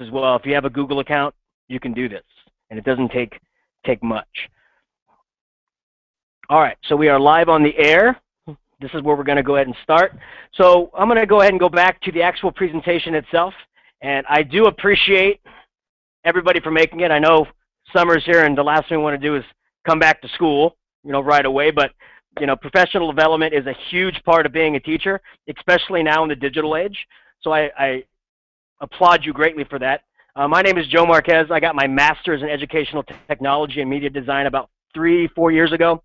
as well. If you have a Google account, you can do this, and it doesn't take much. All right, so we are live on the air. This is where we're going to go ahead and start. So I'm going to go ahead and go back to the actual presentation itself, and I do appreciate everybody for making it. I know summer's here, and the last thing we want to do is come back to school, you know, right away, but you know, professional development is a huge part of being a teacher, especially now in the digital age. So I applaud you greatly for that. My name is Joe Marquez. I got my master's in educational technology and media design about 3-4 years ago,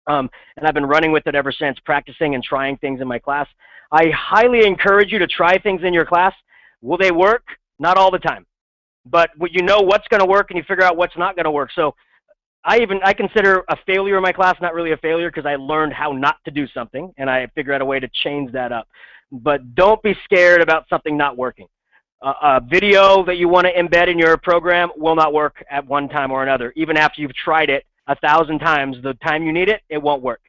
and I've been running with it ever since, practicing and trying things in my class. I highly encourage you to try things in your class. Will they work? Not all the time, but you know what's going to work, and you figure out what's not going to work. So I consider a failure in my class not really a failure, because I learned how not to do something, and I figured out a way to change that up. But don't be scared about something not working. A video that you want to embed in your program will not work at one time or another. Even after you've tried it 1,000 times, the time you need it, it won't work.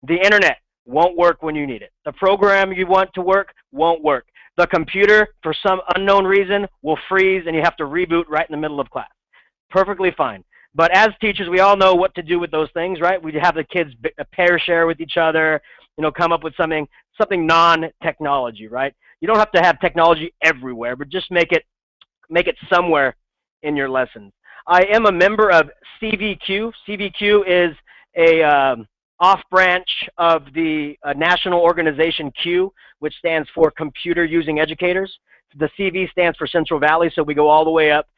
The internet won't work when you need it. The program you want to work won't work. The computer, for some unknown reason, will freeze, and you have to reboot right in the middle of class. Perfectly fine. But as teachers, we all know what to do with those things, right? We have the kids pair share with each other, you know, come up with something non-technology, right? You don't have to have technology everywhere, but just make it somewhere in your lessons. I am a member of CVQ. CVQ is a off-branch of the national organization Q, which stands for Computer Using Educators. The CV stands for Central Valley, so we go all the way up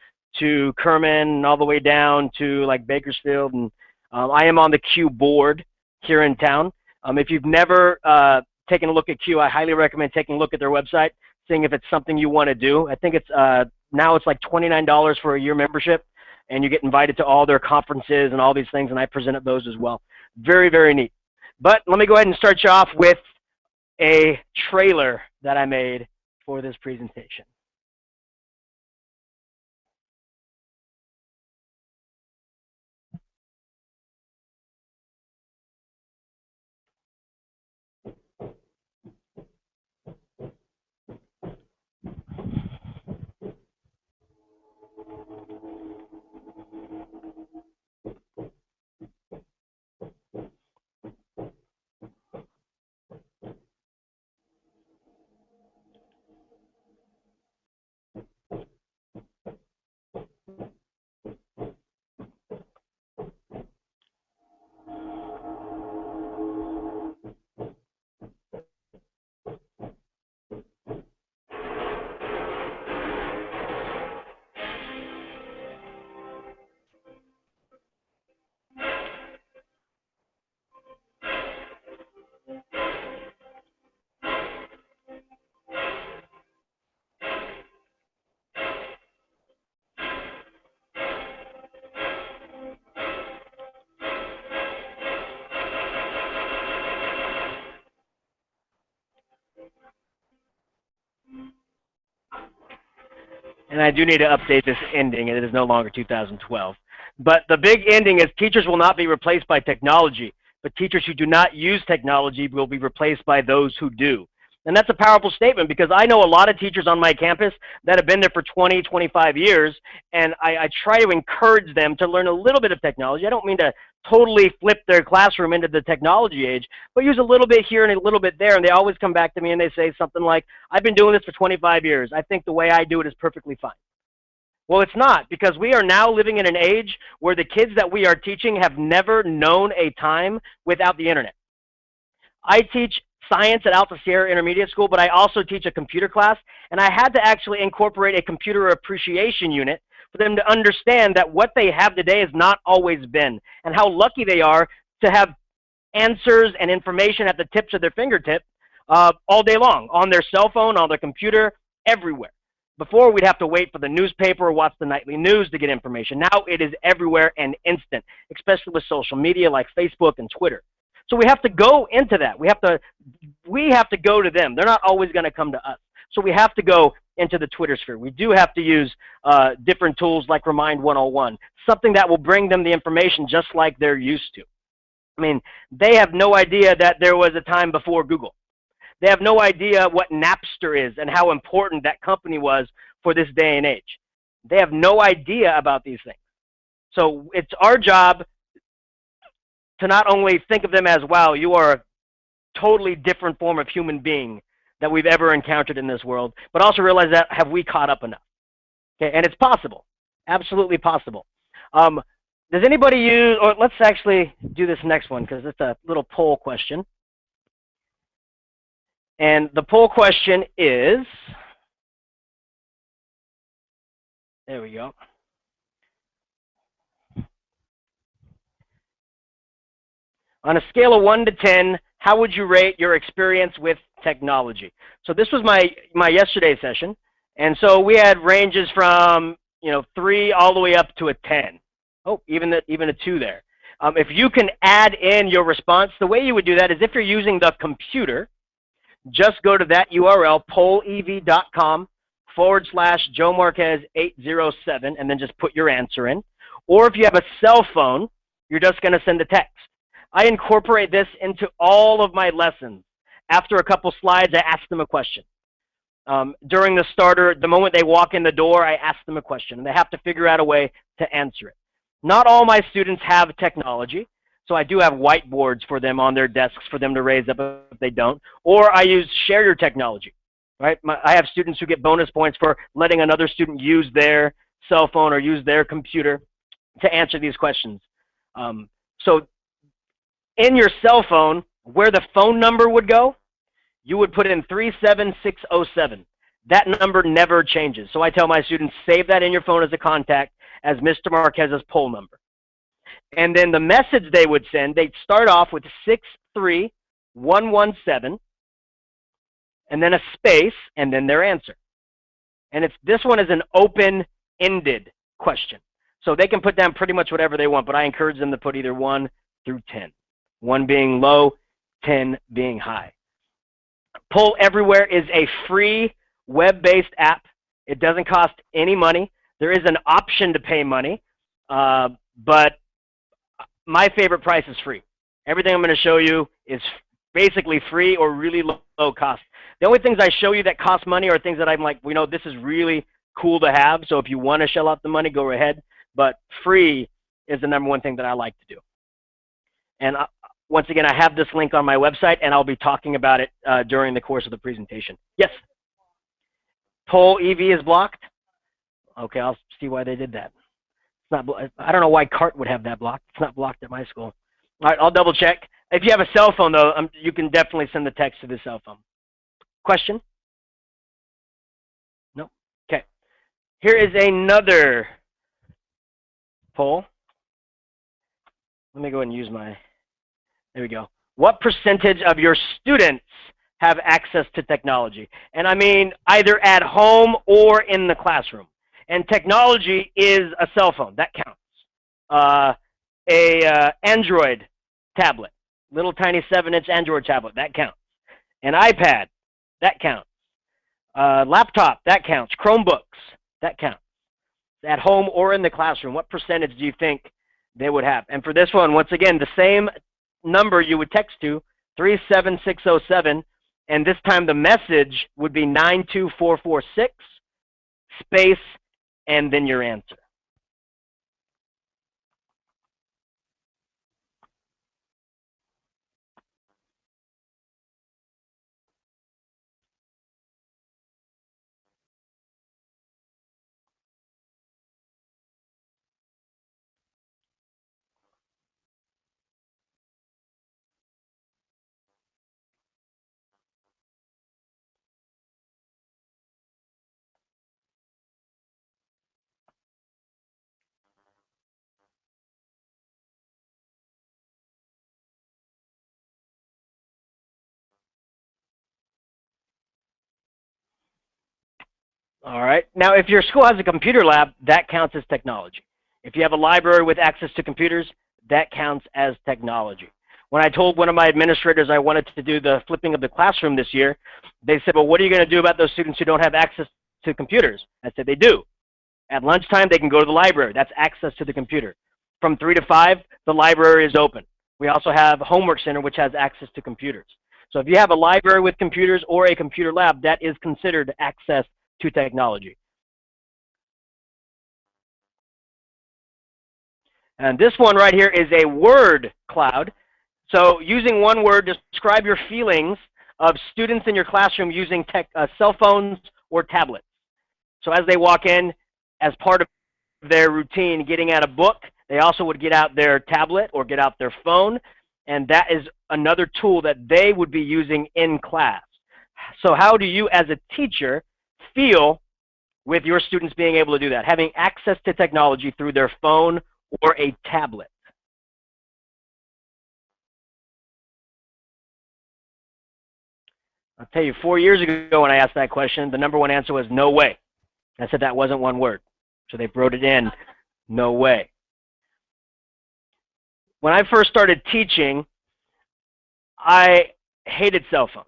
to Kerman and all the way down to like Bakersfield, and I am on the Q board here in town. If you've never taken a look at Q, I highly recommend taking a look at their website, seeing if it's something you want to do. I think it's now it's like $29 for a year membership, and you get invited to all their conferences and all these things, and I present at those as well. Very, very neat. But let me go ahead and start you off with a trailer that I made for this presentation. And I do need to update this ending, and it is no longer 2012. But the big ending is teachers will not be replaced by technology, but teachers who do not use technology will be replaced by those who do. And that's a powerful statement, because I know a lot of teachers on my campus that have been there for 20, 25 years, and I try to encourage them to learn a little bit of technology. I don't mean to totally flip their classroom into the technology age, but use a little bit here and a little bit there, and they always come back to me and they say something like, I've been doing this for 25 years. I think the way I do it is perfectly fine. Well, it's not, because we are now living in an age where the kids that we are teaching have never known a time without the internet. I teach science at Alta Sierra Intermediate School, but I also teach a computer class, and I had to actually incorporate a computer appreciation unit for them to understand that what they have today has not always been, and how lucky they are to have answers and information at the tips of their fingertip all day long, on their cell phone, on their computer, everywhere. Before, we'd have to wait for the newspaper or watch the nightly news to get information. Now it is everywhere and instant, especially with social media like Facebook and Twitter. So we have to go into that. We have to go to them. They're not always going to come to us. So we have to go into the Twitter sphere. We do have to use different tools like Remind 101, something that will bring them the information just like they're used to. I mean, they have no idea that there was a time before Google. They have no idea what Napster is and how important that company was for this day and age. They have no idea about these things. So it's our job to not only think of them as, wow, you are a totally different form of human being that we've ever encountered in this world, but also realize that, have we caught up enough? Okay, and it's possible, absolutely possible. Does anybody use, or let's actually do this next one because it's a little poll question. And the poll question is, there we go. On a scale of 1 to 10, how would you rate your experience with technology? So this was my yesterday session, and so we had ranges from 3 all the way up to a 10. Oh, even a 2 there. If you can add in your response, the way you would do that is if you're using the computer, just go to that URL, pollev.com/Joe Marquez 807, and then just put your answer in. Or if you have a cell phone, you're just going to send a text. I incorporate this into all of my lessons. After a couple slides, I ask them a question. During the starter, the moment they walk in the door, I ask them a question, and they have to figure out a way to answer it. Not all my students have technology, so I do have whiteboards for them on their desks for them to raise up if they don't. Or I use share your technology, right? I have students who get bonus points for letting another student use their cell phone or use their computer to answer these questions. So in your cell phone, where the phone number would go, you would put in 37607. That number never changes. So I tell my students, save that in your phone as a contact as Mr. Marquez's poll number. And then the message they would send, they'd start off with 63117, and then a space, and then their answer. And this one is an open-ended question. So they can put down pretty much whatever they want, but I encourage them to put either 1 through 10. 1 being low, 10 being high. Poll Everywhere is a free web-based app. It doesn't cost any money. There is an option to pay money, but my favorite price is free. Everything I'm going to show you is basically free or really low cost. The only things I show you that cost money are things that I'm like, this is really cool to have, so if you want to shell out the money, go ahead. But free is the #1 thing that I like to do. And once again, I have this link on my website, and I'll be talking about it during the course of the presentation. Yes? Poll EV is blocked? Okay, I'll see why they did that. It's not. I don't know why CART would have that blocked. It's not blocked at my school. All right, I'll double check. If you have a cell phone, though, you can definitely send the text to the cell phone. Question? No? Okay. Here is another poll. Let me go ahead and use my... There we go. What percentage of your students have access to technology? And I mean either at home or in the classroom. And technology is a cell phone. That counts. Android tablet. Little tiny 7-inch Android tablet. That counts. An iPad. That counts. Laptop. That counts. Chromebooks. That counts. At home or in the classroom. What percentage do you think they would have? And for this one, once again, the same number you would text to, 37607, and this time the message would be 92446, space, and then your answer. All right. Now, if your school has a computer lab, that counts as technology. If you have a library with access to computers, that counts as technology. When I told one of my administrators I wanted to do the flipping of the classroom this year, they said, well, what are you going to do about those students who don't have access to computers? I said, they do. At lunchtime, they can go to the library. That's access to the computer. From 3 to 5, the library is open. We also have a homework center, which has access to computers. So if you have a library with computers or a computer lab, that is considered access to technology. And this one right here is a word cloud. So using one word to describe your feelings of students in your classroom using cell phones or tablets. So as they walk in, as part of their routine getting out a book, they also would get out their tablet or get out their phone, and that is another tool that they would be using in class. So how do you as a teacher feel with your students being able to do that, having access to technology through their phone or a tablet? I'll tell you, 4 years ago when I asked that question, the #1 answer was no way. I said that wasn't one word. So they wrote it in, no way. When I first started teaching, I hated cell phones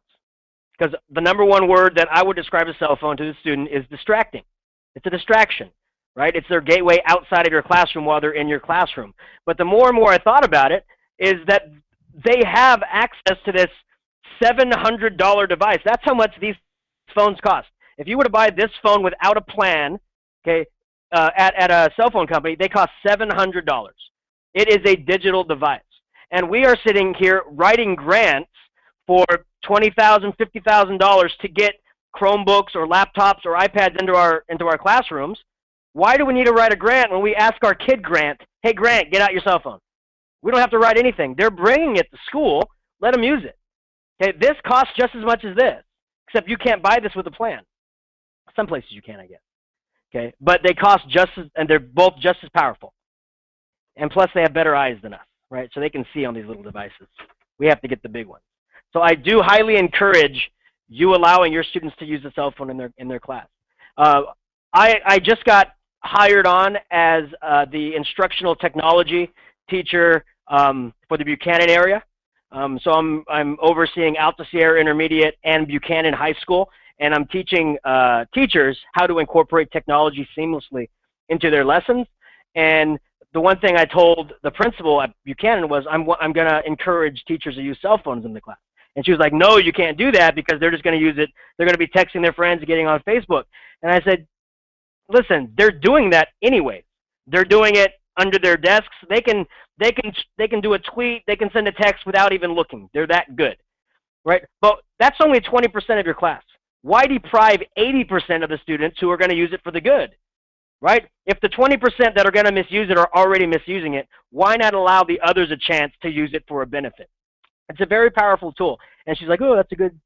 because the #1 word that I would describe a cell phone to the student is distracting. It's a distraction, right? It's their gateway outside of your classroom while they're in your classroom. But the more and more I thought about it is that they have access to this $700 device. That's how much these phones cost. If you were to buy this phone without a plan, okay, at a cell phone company, they cost $700. It is a digital device. And we are sitting here writing grants for $20,000, $50,000 to get Chromebooks or laptops or iPads into our classrooms. Why do we need to write a grant when we ask our kid Grant, hey Grant, get out your cell phone? We don't have to write anything. They're bringing it to school. Let them use it. Okay, this costs just as much as this, except you can't buy this with a plan. Some places you can, I guess. Okay, but they cost just as, and they're both just as powerful. And plus, they have better eyes than us, right? So they can see on these little devices. We have to get the big ones. So I do highly encourage you allowing your students to use the cell phone in their class. I just got hired on as the instructional technology teacher for the Buchanan area. So I'm overseeing Alta Sierra Intermediate and Buchanan High School, and I'm teaching teachers how to incorporate technology seamlessly into their lessons. And the one thing I told the principal at Buchanan was I'm going to encourage teachers to use cell phones in the class. And she was like, no, you can't do that because they're just going to use it. They're going to be texting their friends, getting on Facebook. And I said, listen, they're doing that anyway. They're doing it under their desks. They can do a tweet. They can send a text without even looking. They're that good, right? But that's only 20% of your class. Why deprive 80% of the students who are going to use it for the good, right? If the 20% that are going to misuse it are already misusing it, why not allow the others a chance to use it for a benefit? It's a very powerful tool. And she's like, oh, that's a good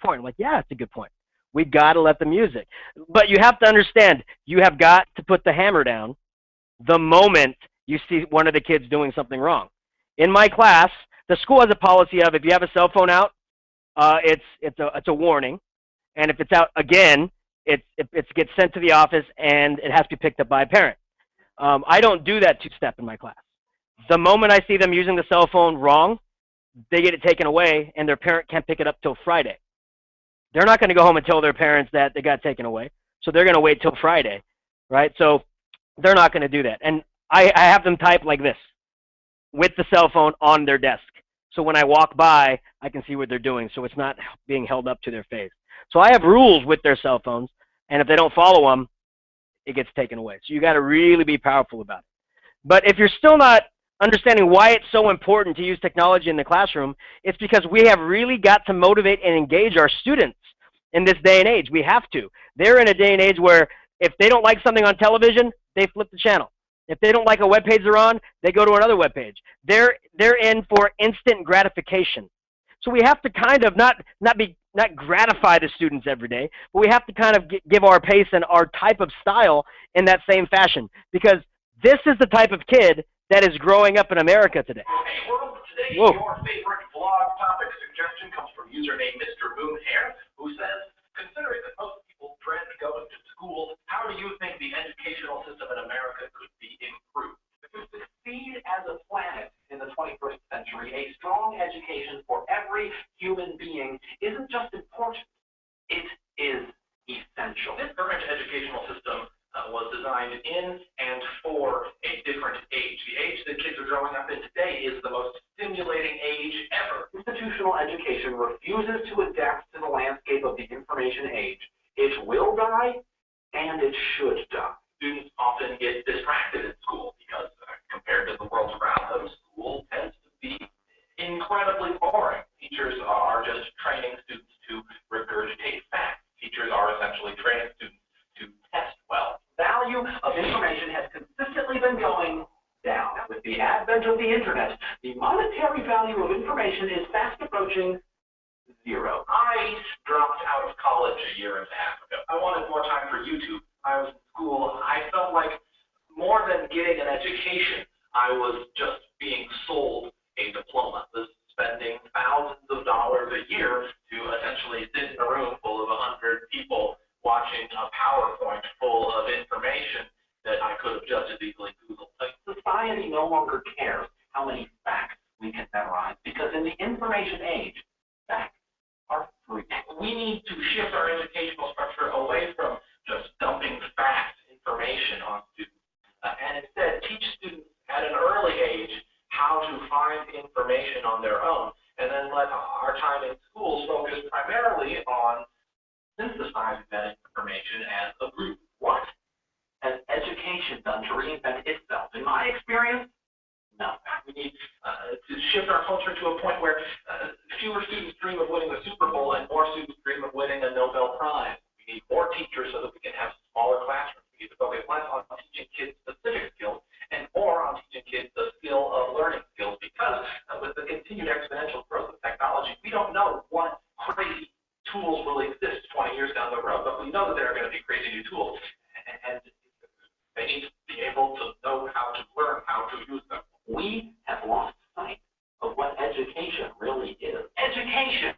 point. I'm like, yeah, it's a good point. We got to let them use it. But you have to understand, you have got to put the hammer down the moment you see one of the kids doing something wrong. In my class, the school has a policy of if you have a cell phone out, it's a warning, and if it's out again, it gets sent to the office and it has to be picked up by a parent. I don't do that two-step in my class. The moment I see them using the cell phone wrong, they get it taken away, and their parent can't pick it up till Friday. They're not going to go home and tell their parents that they got taken away, so they're going to wait till Friday, right? So they're not going to do that. And I have them type like this with the cell phone on their desk. So when I walk by, I can see what they're doing, so it's not being held up to their face. So I have rules with their cell phones, and if they don't follow them, it gets taken away. So you got to really be powerful about it. But if you're still not understanding why it's so important to use technology in the classroom, it's because we have really got to motivate and engage our students in this day and age. We have to. They're in a day and age where if they don't like something on television, they flip the channel. If they don't like a web page they're on, they go to another web page. They're in for instant gratification. So we have to kind of not gratify the students every day, but we have to kind of give our pace and our type of style in that same fashion, because this is the type of kid that is growing up in America today. Hey world, today Whoa. Your favorite blog topic suggestion comes from username Mr. Moonhair, who says, considering that most people dread going to school, how do you think the educational system in America could be improved? To succeed as a planet in the 21st century, a strong education for every human being isn't just important, it is essential. This current educational system was designed in and for a different age. The age that kids are growing up in today is the most stimulating age ever. Institutional education refuses to adapt to the landscape of the information age. It will die, and it should die. Students often get distracted in school because Compared to the world around them, school tends to be incredibly boring. Teachers are just training students to regurgitate facts. Teachers are essentially training students to test well. Value of information has consistently been going down. With the advent of the internet, the monetary value of information is fast approaching zero. I dropped out of college a year and a half ago. I wanted more time for YouTube. I was in school. I felt like more than getting an education, I was just being sold a diploma. I was spending thousands of dollars a year to essentially sit in a room full of 100 people watching a PowerPoint full of information that I could have just as easily Googled. Like, society no longer cares how many facts we can memorize, because in the information age, facts are free. We need to shift our educational structure away from just dumping facts, information on students, and instead teach students at an early age how to find information on their own, and then let our time in schools focus primarily on synthesizing that information as a group. What has education done to reinvent itself? In my experience, no. We need to shift our culture to a point where fewer students dream of winning the Super Bowl and more students dream of winning a Nobel Prize. We need more teachers so that we can have smaller classrooms. We need to focus less on teaching kids specific skills and more on teaching kids the skill of learning skills, because with the continued exponential growth of technology, we don't know what crazy tools will exist 20 years down the road, but we know that there are going to be crazy new tools, and they need to be able to know how to learn how to use them. We have lost sight of what education really is. Education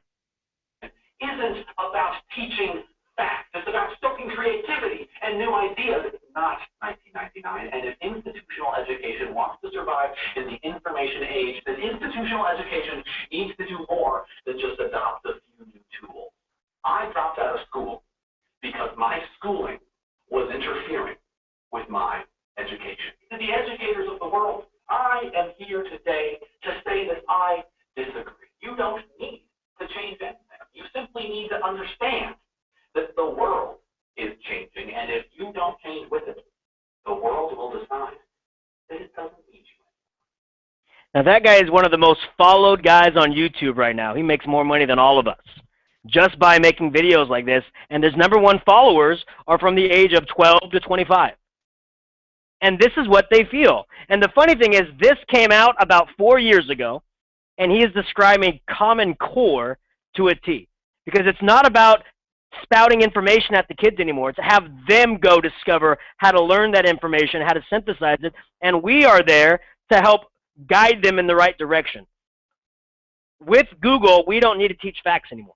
isn't about teaching facts. It's about stoking creativity and new ideas. It's not 1999, and if institutional education wants to survive in the information age, then institutional education needs to do more than just adopt a few new tools. I dropped out of school because my schooling was interfering with my education. To the educators of the world, I am here today to say that I disagree. You don't need to change anything. You simply need to understand that the world is changing, and if you don't change with it, the world will decide that it doesn't need you. Now that guy is one of the most followed guys on YouTube right now. He makes more money than all of us just by making videos like this, and his #1 followers are from the age of 12 to 25. And this is what they feel. And the funny thing is, this came out about 4 years ago, and he is describing Common Core to a T. Because it's not about spouting information at the kids anymore. It's to have them go discover how to learn that information, how to synthesize it, and we are there to help guide them in the right direction. With Google, we don't need to teach facts anymore.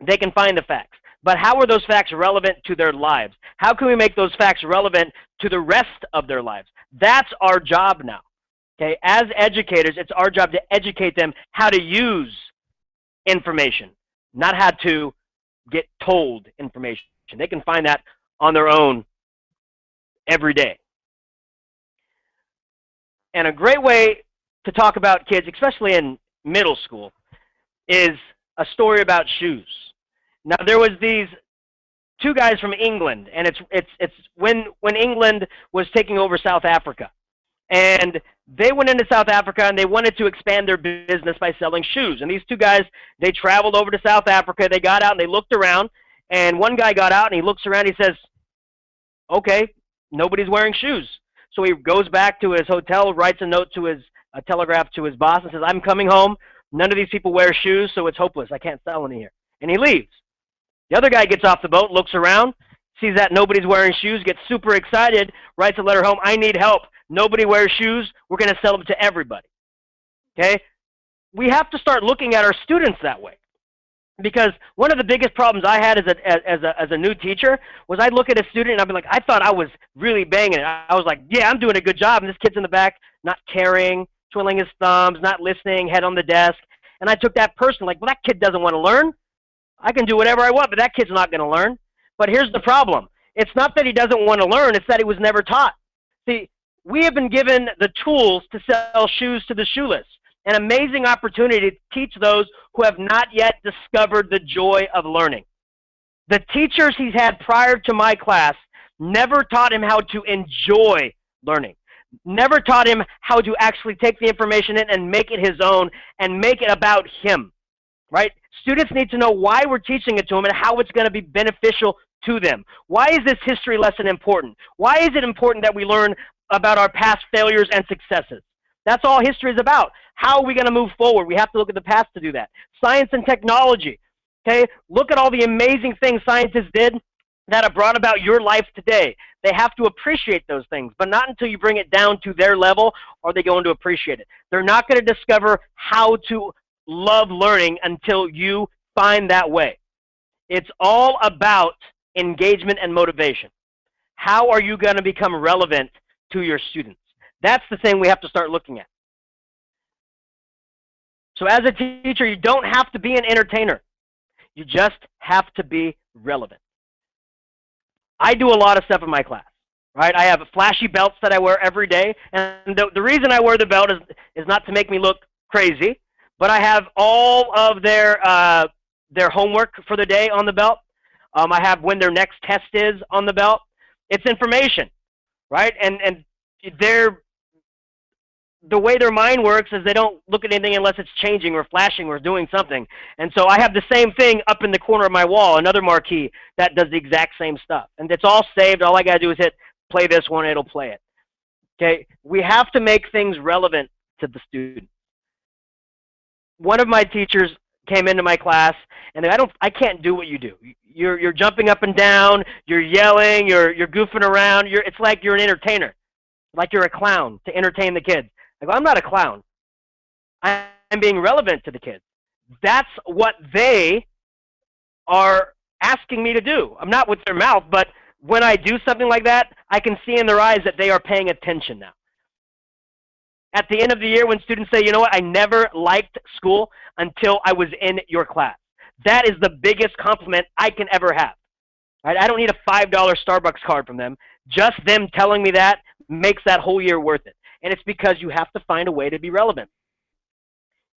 They can find the facts. But how are those facts relevant to their lives? How can we make those facts relevant to the rest of their lives? That's our job now. Okay? As educators, it's our job to educate them how to use information, not how to get told information. They can find that on their own every day. And a great way to talk about kids, especially in middle school, is a story about shoes. Now, there was these two guys from England, and it's when England was taking over South Africa. And they went into South Africa, and they wanted to expand their business by selling shoes. And these two guys, they traveled over to South Africa. They got out, and they looked around. And one guy got out, and he looks around. He says, okay, nobody's wearing shoes. So he goes back to his hotel, writes a telegraph to his boss, and says, I'm coming home. None of these people wear shoes, so it's hopeless. I can't sell any here. And he leaves. The other guy gets off the boat, looks around, sees that nobody's wearing shoes, gets super excited, writes a letter home, I need help. Nobody wears shoes. We're going to sell them to everybody. Okay? We have to start looking at our students that way. Because one of the biggest problems I had as a new teacher was I'd look at a student and I'd be like, I thought I was really banging it. I was like, yeah, I'm doing a good job. And this kid's in the back, not caring, twiddling his thumbs, not listening, head on the desk. And I took that person like, well, that kid doesn't want to learn. I can do whatever I want, but that kid's not going to learn. But here's the problem. It's not that he doesn't want to learn. It's that he was never taught. See, we have been given the tools to sell shoes to the shoeless. An amazing opportunity to teach those who have not yet discovered the joy of learning. The teachers he's had prior to my class never taught him how to enjoy learning. Never taught him how to actually take the information in and make it his own and make it about him, right? Students need to know why we're teaching it to them and how it's going to be beneficial to them. Why is this history lesson important? Why is it important that we learn about our past failures and successes? That's all history is about. How are we going to move forward? We have to look at the past to do that. Science and technology, okay? Look at all the amazing things scientists did that have brought about your life today. They have to appreciate those things, but not until you bring it down to their level are they going to appreciate it. They're not going to discover how to love learning until you find that way. It's all about engagement and motivation. How are you going to become relevant to your students? That's the thing we have to start looking at. So as a teacher, you don't have to be an entertainer. You just have to be relevant. I do a lot of stuff in my class, right? I have flashy belts that I wear every day, and the reason I wear the belt is not to make me look crazy, but I have all of their homework for the day on the belt. I have when their next test is on the belt. It's information, right? And the way their mind works is they don't look at anything unless it's changing or flashing or doing something. And so I have the same thing up in the corner of my wall, another marquee that does the exact same stuff. And it's all saved. All I got to do is hit play this one, it'll play it. Okay? We have to make things relevant to the student. One of my teachers came into my class, and I can't do what you do. You're jumping up and down, you're yelling, you're goofing around. It's like you're an entertainer, like you're a clown to entertain the kids. I go, I'm not a clown. I'm being relevant to the kids. That's what they are asking me to do. I'm not with their mouth, but when I do something like that, I can see in their eyes that they are paying attention now. At the end of the year, when students say, you know what, I never liked school until I was in your class. That is the biggest compliment I can ever have. Right? I don't need a $5 Starbucks card from them. Just them telling me that makes that whole year worth it. And it's because you have to find a way to be relevant.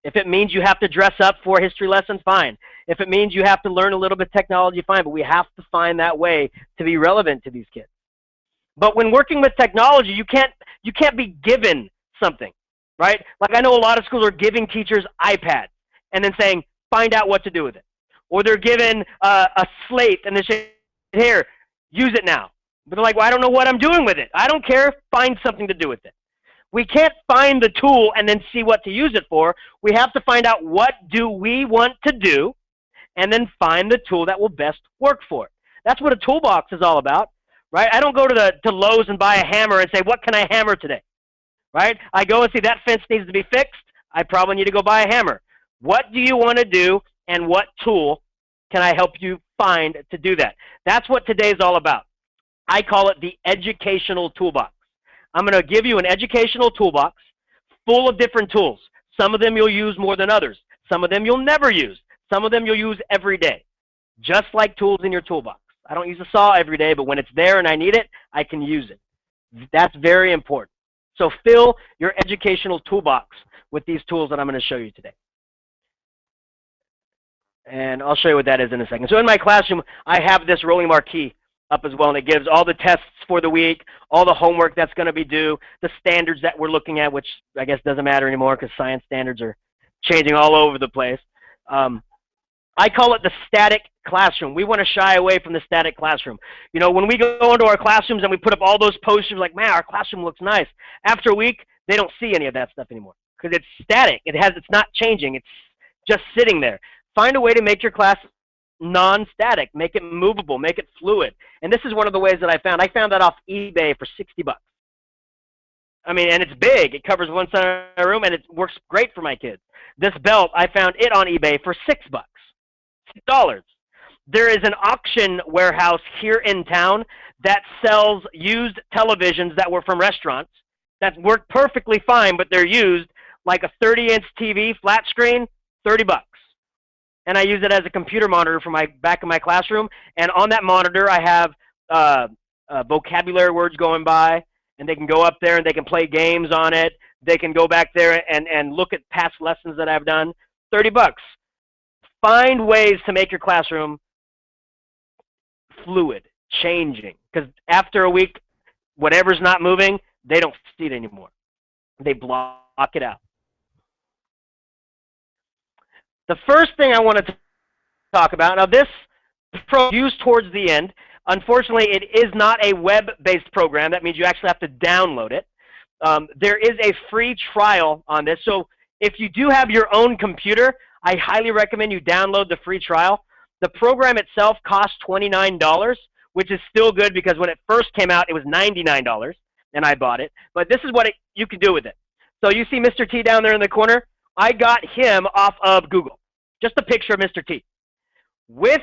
If it means you have to dress up for history lessons, fine. If it means you have to learn a little bit of technology, fine. But we have to find that way to be relevant to these kids. But when working with technology, you can't be given something, right? Like I know a lot of schools are giving teachers iPads and then saying, find out what to do with it. Or they're given a slate and they say, here, use it now. But they're like, well, I don't know what I'm doing with it. I don't care. Find something to do with it. We can't find the tool and then see what to use it for. We have to find out what do we want to do and then find the tool that will best work for it. That's what a toolbox is all about, right? I don't go to Lowe's and buy a hammer and say, what can I hammer today, right? I go and see that fence needs to be fixed. I probably need to go buy a hammer. What do you want to do and what tool can I help you find to do that? That's what today's all about. I call it the educational toolbox. I'm going to give you an educational toolbox full of different tools. Some of them you'll use more than others. Some of them you'll never use. Some of them you'll use every day, just like tools in your toolbox. I don't use a saw every day, but when it's there and I need it, I can use it. That's very important. So fill your educational toolbox with these tools that I'm going to show you today. And I'll show you what that is in a second. So in my classroom, I have this rolling marquee up as well, and it gives all the tests for the week, all the homework that's going to be due, the standards that we're looking at, which I guess doesn't matter anymore because science standards are changing all over the place. I call it the static classroom. We want to shy away from the static classroom. You know, when we go into our classrooms and we put up all those posters like, man, our classroom looks nice. After a week, they don't see any of that stuff anymore because it's static. It's not changing. It's just sitting there. Find a way to make your class non-static, make it movable, make it fluid. And this is one of the ways that I found. I found that off eBay for $60. I mean, and it's big. It covers one side of my room, and it works great for my kids. This belt, I found it on eBay for $6. $6. There is an auction warehouse here in town that sells used televisions that were from restaurants that work perfectly fine, but they're used, like a 30-inch TV, flat screen, $30. And I use it as a computer monitor for my back of my classroom. And on that monitor, I have vocabulary words going by, and they can go up there and they can play games on it. They can go back there and look at past lessons that I've done. $30. Find ways to make your classroom fluid, changing. Because after a week, whatever's not moving, they don't see it anymore. They block it out. The first thing I wanted to talk about, now this program used towards the end. Unfortunately, it is not a web-based program. That means you actually have to download it. There is a free trial on this. So if you do have your own computer, I highly recommend you download the free trial. The program itself costs $29, which is still good because when it first came out, it was $99, and I bought it. But this is what you can do with it. So you see Mr. T down there in the corner? I got him off of Google. Just a picture of Mr. T. With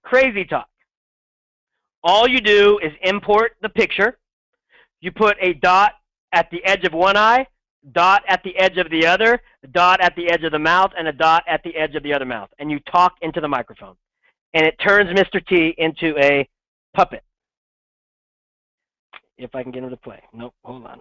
Crazy Talk, all you do is import the picture. You put a dot at the edge of one eye, dot at the edge of the other, dot at the edge of the mouth, and a dot at the edge of the other mouth. And you talk into the microphone. And it turns Mr. T into a puppet. If I can get him to play. Nope, hold on.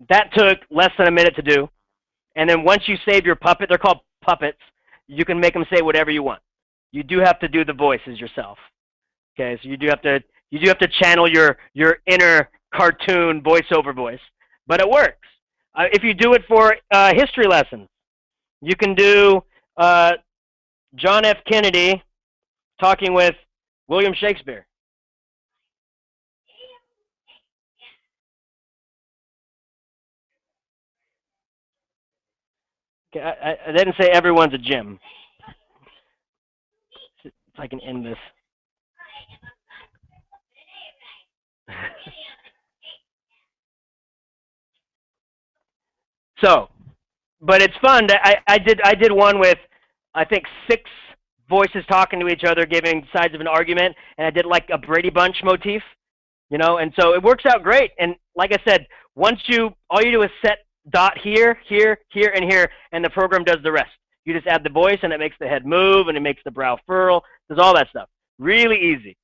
That took less than a minute to do. And then once you save your puppet, they're called puppets, you can make them say whatever you want. You do have to do the voices yourself. Okay, so you do have to channel your inner cartoon voiceover voice, but it works. If you do it for history lessons, you can do John F. Kennedy talking with William Shakespeare. Okay, I didn't say everyone's a Jim. If I can end this. So, but it's fun. I did one with, I think, 6 voices talking to each other, giving sides of an argument, and I did like a Brady Bunch motif, you know, and so it works out great. And like I said, all you do is set dot here, here, here, and here, and the program does the rest. You just add the voice, and it makes the head move, and it makes the brow furl, does all that stuff. Really easy.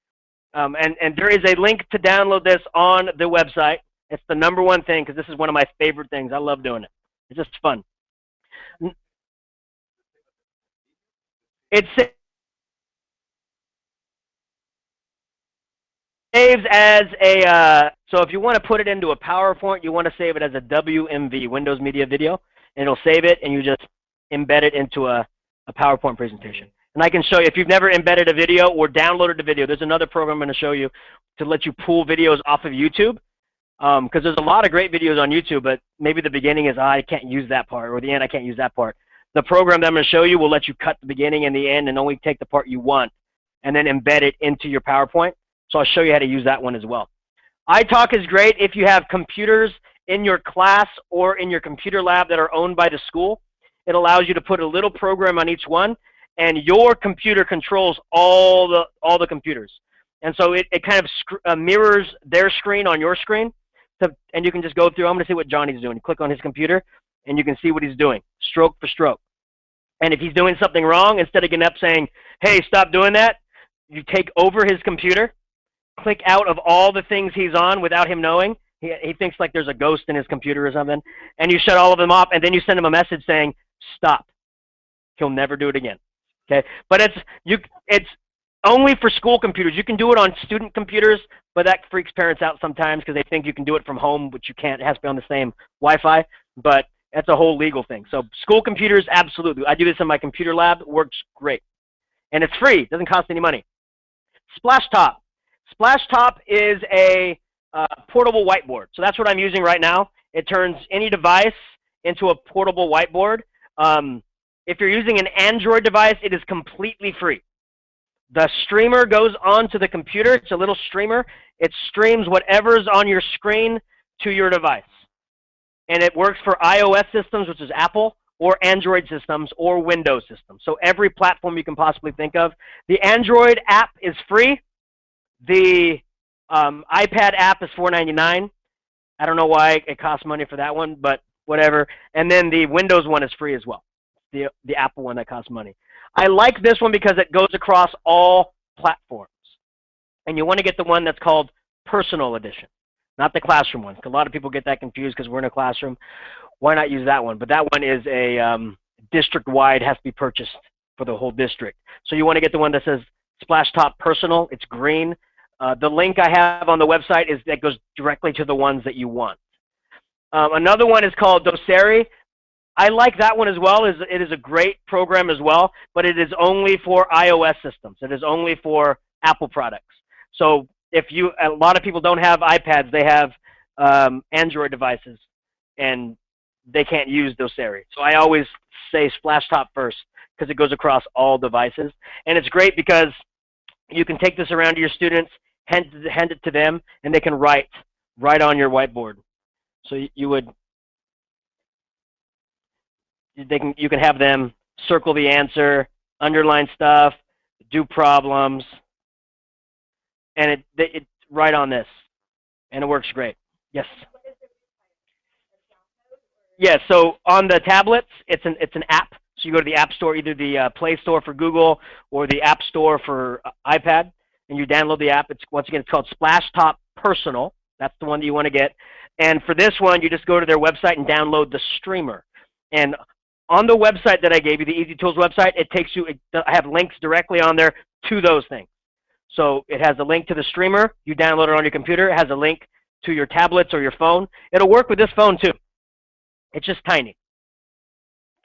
And there is a link to download this on the website. It's the #1 thing because this is one of my favorite things. I love doing it. It's just fun. It saves as a, so if you want to put it into a PowerPoint, you want to save it as a WMV, Windows Media Video, and it'll save it, and you just embed it into a PowerPoint presentation. And I can show you, if you've never embedded a video or downloaded a video, there's another program I'm going to show you to let you pull videos off of YouTube. Because there's a lot of great videos on YouTube, but maybe the beginning is, I can't use that part, or the end, I can't use that part. The program that I'm going to show you will let you cut the beginning and the end and only take the part you want and then embed it into your PowerPoint. So I'll show you how to use that one as well. iTalk is great if you have computers in your class or in your computer lab that are owned by the school. It allows you to put a little program on each one, and your computer controls all the computers. And so it kind of mirrors their screen on your screen. And you can just go through, I'm going to see what Johnny's doing. You click on his computer, and you can see what he's doing, stroke for stroke. And if he's doing something wrong, instead of getting up saying, hey, stop doing that, you take over his computer, click out of all the things he's on without him knowing. He thinks like there's a ghost in his computer or something. And you shut all of them off, and then you send him a message saying, stop. He'll never do it again. Okay? But it's only for school computers. You can do it on student computers, but that freaks parents out sometimes because they think you can do it from home, which you can't. It has to be on the same Wi-Fi, but that's a whole legal thing. So school computers, absolutely. I do this in my computer lab. It works great. And it's free. It doesn't cost any money. Splashtop. Splashtop is a portable whiteboard. So that's what I'm using right now. It turns any device into a portable whiteboard. If you're using an Android device, it is completely free. The streamer goes onto the computer. It's a little streamer. It streams whatever's on your screen to your device. And it works for iOS systems, which is Apple, or Android systems, or Windows systems. So every platform you can possibly think of. The Android app is free. The iPad app is $4.99. I don't know why it costs money for that one, but whatever. And then the Windows one is free as well. The Apple one that costs money. I like this one because it goes across all platforms. And you want to get the one that's called Personal Edition, not the classroom one. A lot of people get that confused because we're in a classroom. Why not use that one? But that one is a district-wide, has to be purchased for the whole district. So you want to get the one that says Splashtop Personal. It's green. The link I have on the website is that goes directly to the ones that you want. Another one is called Doceri. I like that one as well. It is a great program as well, but it is only for iOS systems. It is only for Apple products. So if a lot of people don't have iPads, they have Android devices, and they can't use Doceri. So I always say Splashtop first because it goes across all devices. And it's great because you can take this around to your students, hand it to them, and they can write on your whiteboard. So you can have them circle the answer, underline stuff, do problems, and it right on this, and it works great. Yes. Yeah. So on the tablets, it's an app. So you go to the App Store, either the Play Store for Google or the App Store for iPad, and you download the app. Once again, it's called Splashtop Personal. That's the one that you want to get. And for this one, you just go to their website and download the streamer. And on the website that I gave you, the Easy Tools website, I have links directly on there to those things. So it has a link to the streamer. You download it on your computer. It has a link to your tablets or your phone. It'll work with this phone too. It's just tiny.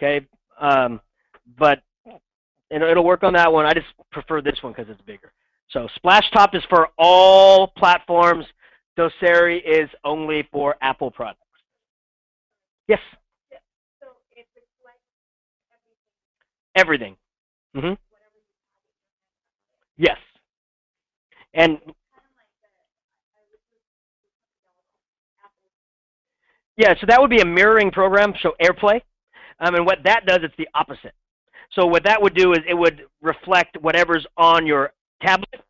Okay, but it'll work on that one. I just prefer this one because it's bigger. So Splashtop is for all platforms. Doceri is only for Apple products. Yes. Yeah. So it reflects everything. Mm-hmm. Yes. And yeah, so that would be a mirroring program, so AirPlay. And what that does, it's the opposite. So what that would do is it would reflect whatever's on your tablet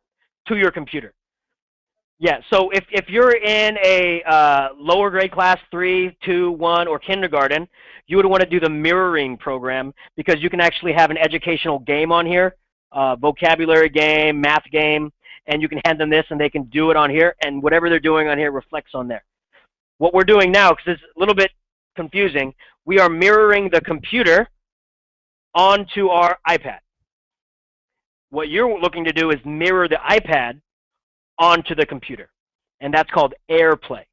to your computer. Yeah, so if you're in a lower grade class, 3, 2, 1, or kindergarten, you would want to do the mirroring program because you can actually have an educational game on here, vocabulary game, math game, and you can hand them this and they can do it on here, and whatever they're doing on here reflects on there. What we're doing now, because it's a little bit confusing, we are mirroring the computer onto our iPad. What you're looking to do is mirror the iPad onto the computer, and that's called AirPlay.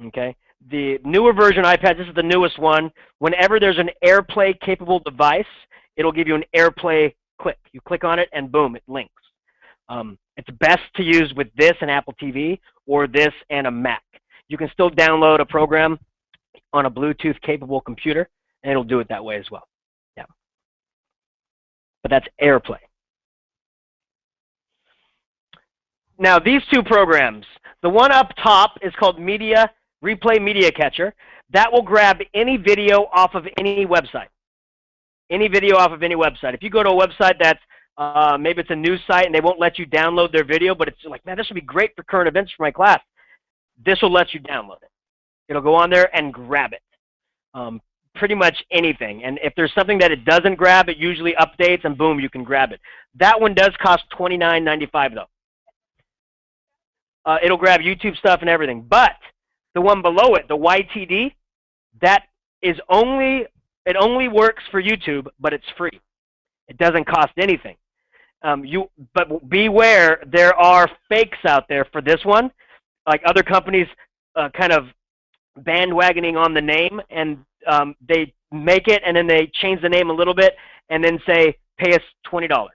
Okay, the newer version iPad, this is the newest one. Whenever there's an AirPlay capable device, it'll give you an AirPlay click. You click on it, and boom, it links. It's best to use with this and Apple TV or this and a Mac. You can still download a program on a Bluetooth capable computer, and it'll do it that way as well. Yeah, but that's AirPlay. Now, these two programs, the one up top is called Replay Media Catcher. That will grab any video off of any website. Any video off of any website. If you go to a website that's, maybe it's a news site and they won't let you download their video, but it's like, man, this would be great for current events for my class. This will let you download it. It'll go on there and grab it. Pretty much anything. And if there's something that it doesn't grab, it usually updates and boom, you can grab it. That one does cost $29.95 though. It'll grab YouTube stuff and everything. But the one below it, the YTD, that is it only works for YouTube, but it's free. It doesn't cost anything. But beware, there are fakes out there for this one. Like other companies kind of bandwagoning on the name, and they make it and then they change the name a little bit and then say, pay us $20.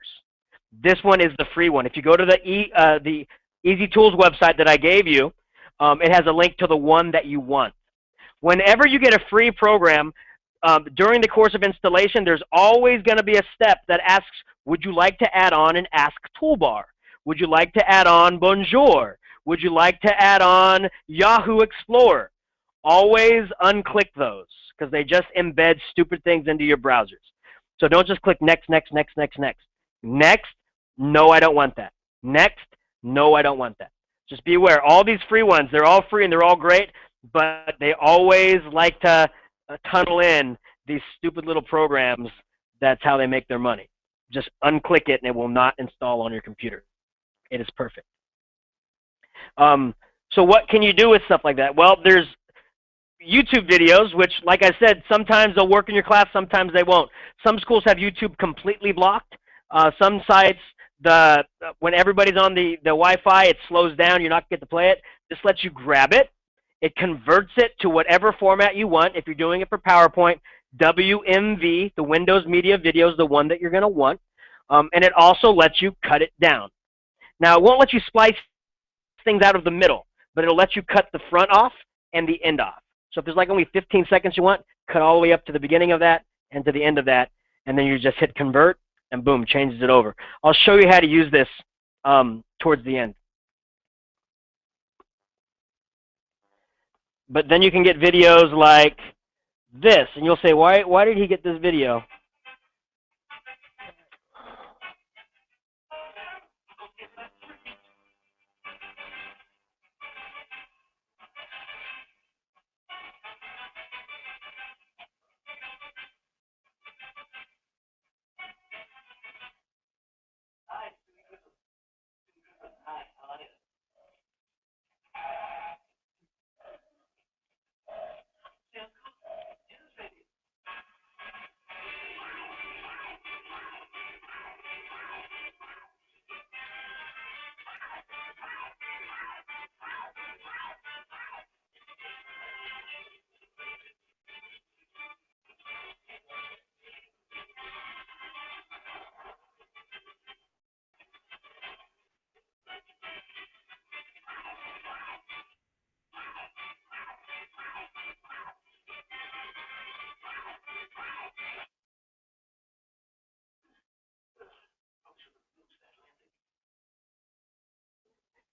This one is the free one. If you go to the Easy Tools website that I gave you, it has a link to the one that you want. Whenever you get a free program, during the course of installation, there's always going to be a step that asks, would you like to add on an Ask Toolbar? Would you like to add on Bonjour? Would you like to add on Yahoo Explorer? Always unclick those because they just embed stupid things into your browsers. So don't just click next, next, next, next, next. Next, no, I don't want that. Next, No, I don't want that. Just be aware, all these free ones, they're all free and they're all great, but they always like to tunnel in these stupid little programs. That's how they make their money. Just unclick it and it will not install on your computer. It is perfect. So what can you do with stuff like that? Well, there's YouTube videos, which, like I said, sometimes they'll work in your class, sometimes they won't. Some schools have YouTube completely blocked. Some sites, when everybody's on the Wi-Fi, it slows down. You're not going to get to play it. This lets you grab it. It converts it to whatever format you want. If you're doing it for PowerPoint, WMV, the Windows Media Video, is the one that you're going to want. And it also lets you cut it down. Now, it won't let you splice things out of the middle, but it'll let you cut the front off and the end off. So if there's like only 15 seconds you want, cut all the way up to the beginning of that and to the end of that, and then you just hit convert, and boom, changes it over. I'll show you how to use this towards the end. But then you can get videos like this, and you'll say, why did he get this video?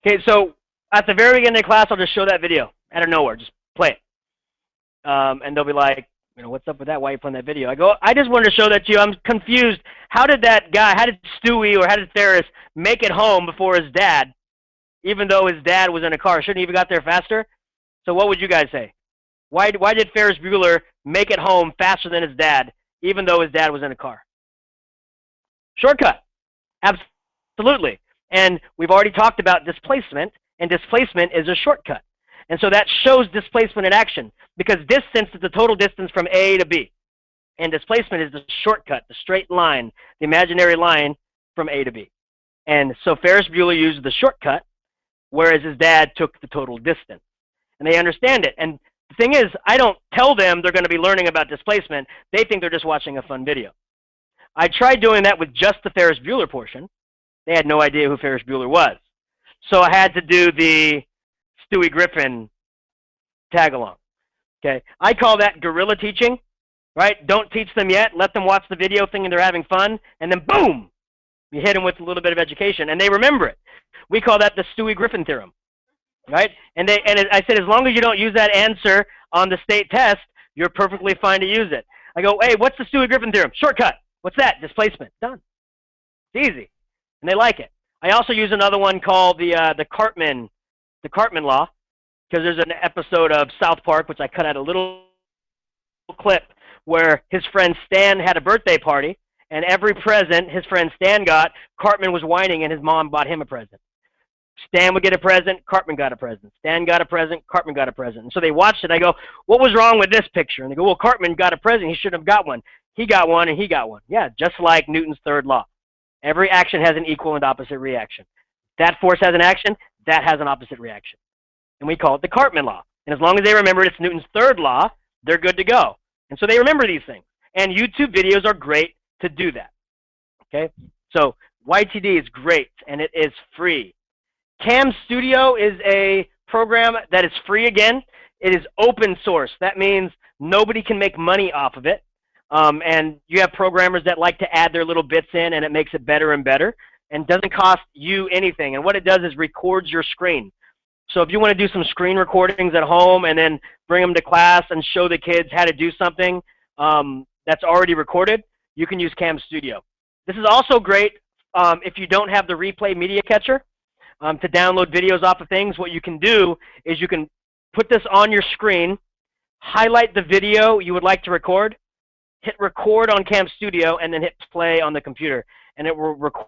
Okay, so at the very beginning of the class, I'll just show that video out of nowhere. Just play it. And they'll be like, what's up with that? Why are you playing that video? I go, I just wanted to show that to you. I'm confused. How did that guy, how did Stewie or how did Ferris make it home before his dad, even though his dad was in a car? Shouldn't he have got there faster? So what would you guys say? Why did Ferris Bueller make it home faster than his dad, even though his dad was in a car? Shortcut. Absolutely. And we've already talked about displacement, and displacement is a shortcut. And so that shows displacement in action, because distance is the total distance from A to B. And displacement is the shortcut, the straight line, the imaginary line from A to B. And so Ferris Bueller used the shortcut, whereas his dad took the total distance. And they understand it. And the thing is, I don't tell them they're going to be learning about displacement. They think they're just watching a fun video. I tried doing that with just the Ferris Bueller portion. They had no idea who Ferris Bueller was. So I had to do the Stewie Griffin tag-along. Okay, I call that guerrilla teaching, right? Don't teach them yet. Let them watch the video thinking they're having fun, and then boom, you hit them with a little bit of education, and they remember it. We call that the Stewie Griffin theorem, right? And I said, as long as you don't use that answer on the state test, you're perfectly fine to use it. I go, hey, what's the Stewie Griffin theorem? Shortcut. What's that? Displacement. Done. It's easy. And they like it. I also use another one called the Cartman law, because there's an episode of South Park, which I cut out a little clip, where his friend Stan had a birthday party, and every present his friend Stan got, Cartman was whining, and his mom bought him a present. Stan would get a present, Cartman got a present. Stan got a present, Cartman got a present. And so they watched it. I go, what was wrong with this picture? And they go, well, Cartman got a present. He shouldn't have got one. He got one, and he got one. Yeah, just like Newton's third law. Every action has an equal and opposite reaction. That force has an action, that has an opposite reaction. And we call it the Cartman law. And as long as they remember it's Newton's third law, they're good to go. And so they remember these things. And YouTube videos are great to do that. Okay? So YTD is great, and it is free. Cam Studio is a program that is free again. It is open source. That means nobody can make money off of it. And you have programmers that like to add their little bits in, and it makes it better and better, and doesn't cost you anything. And what it does is records your screen. So if you want to do some screen recordings at home and then bring them to class and show the kids how to do something that's already recorded, you can use Cam Studio. This is also great if you don't have the replay media catcher. to download videos off of things, what you can do is you can put this on your screen, highlight the video you would like to record, hit record on Cam Studio, and then hit play on the computer, and it will record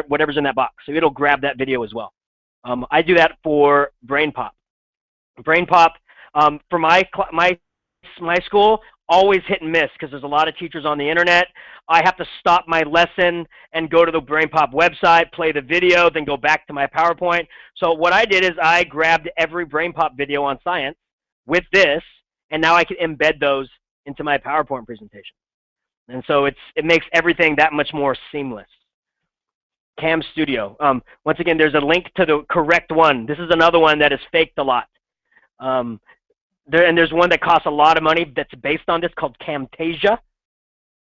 whatever's in that box. So it'll grab that video as well. I do that for BrainPop. BrainPop, for my school, always hit and miss because there's a lot of teachers on the internet. I have to stop my lesson and go to the BrainPop website, play the video, then go back to my PowerPoint. So what I did is I grabbed every BrainPop video on science with this, and now I can embed those into my PowerPoint presentation. And so it makes everything that much more seamless. Cam Studio. Once again, there's a link to the correct one. This is another one that is faked a lot. There's one that costs a lot of money that's based on this called Camtasia.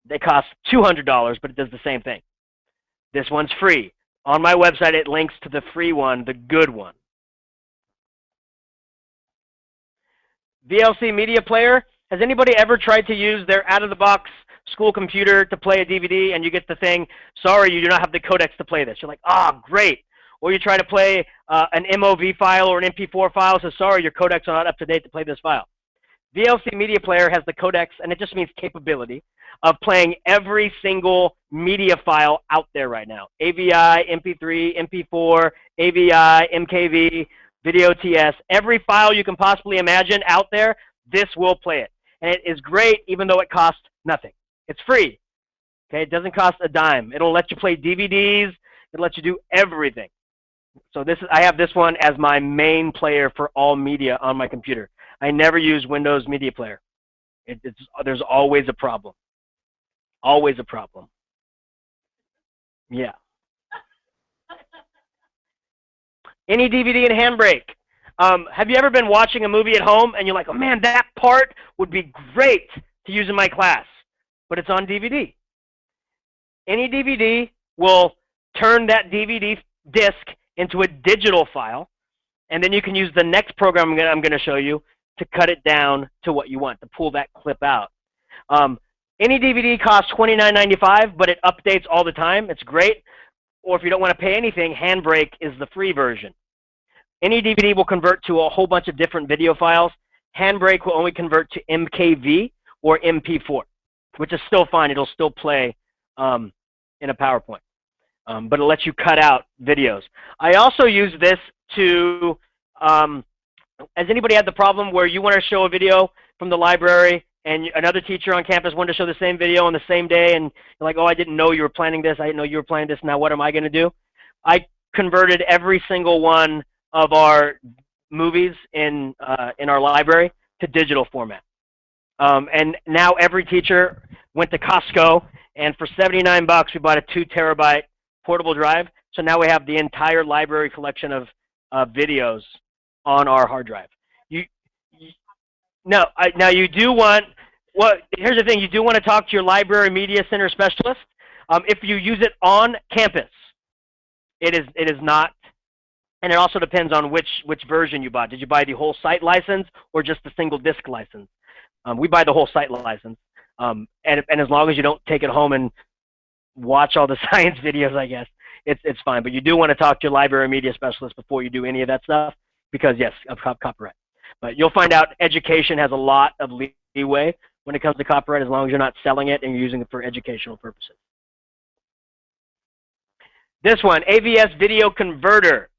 They cost $200, but it does the same thing. This one's free. On my website, it links to the free one, the good one. VLC Media Player. Has anybody ever tried to use their out-of-the-box school computer to play a DVD and you get the thing, sorry, you do not have the codecs to play this? You're like, ah, great. Or you try to play an MOV file or an MP4 file, so sorry, your codecs are not up to date to play this file. VLC Media Player has the codecs, and it just means capability, of playing every single media file out there right now. AVI, MP3, MP4, AVI, MKV, Video TS, every file you can possibly imagine out there, this will play it. And it is great even though it costs nothing. It's free. Okay, it doesn't cost a dime. It'll let you play DVDs. It'll let you do everything. So I have this one as my main player for all media on my computer. I never use Windows Media Player. There's always a problem. Always a problem. Yeah. AnyDVD Handbrake. Have you ever been watching a movie at home and you're like, oh man, that part would be great to use in my class, but it's on DVD. AnyDVD will turn that DVD disc into a digital file, and then you can use the next program I'm going to show you to cut it down to what you want, to pull that clip out. AnyDVD costs $29.95, but it updates all the time. It's great. Or if you don't want to pay anything, Handbrake is the free version. AnyDVD will convert to a whole bunch of different video files. Handbrake will only convert to MKV or MP4, which is still fine. It'll still play in a PowerPoint. But it'll let you cut out videos. I also use this to, has anybody had the problem where you want to show a video from the library and another teacher on campus wanted to show the same video on the same day, and you're like, oh, I didn't know you were planning this. I didn't know you were planning this. Now what am I going to do? I converted every single one of our movies in our library to digital format. And now every teacher went to Costco, and for $79 we bought a 2 terabyte portable drive. So now we have the entire library collection of videos on our hard drive. Now you do want, here's the thing, you do want to talk to your library media center specialist. If you use it on campus, it is not, and it also depends on which version you bought. Did you buy the whole site license or just the single disc license? We buy the whole site license, and as long as you don't take it home and watch all the science videos, I guess, it's fine. But you do want to talk to your library media specialist before you do any of that stuff, because yes, of copyright. But you'll find out education has a lot of leeway when it comes to copyright, as long as you're not selling it and you're using it for educational purposes. This one, AVS Video Converter.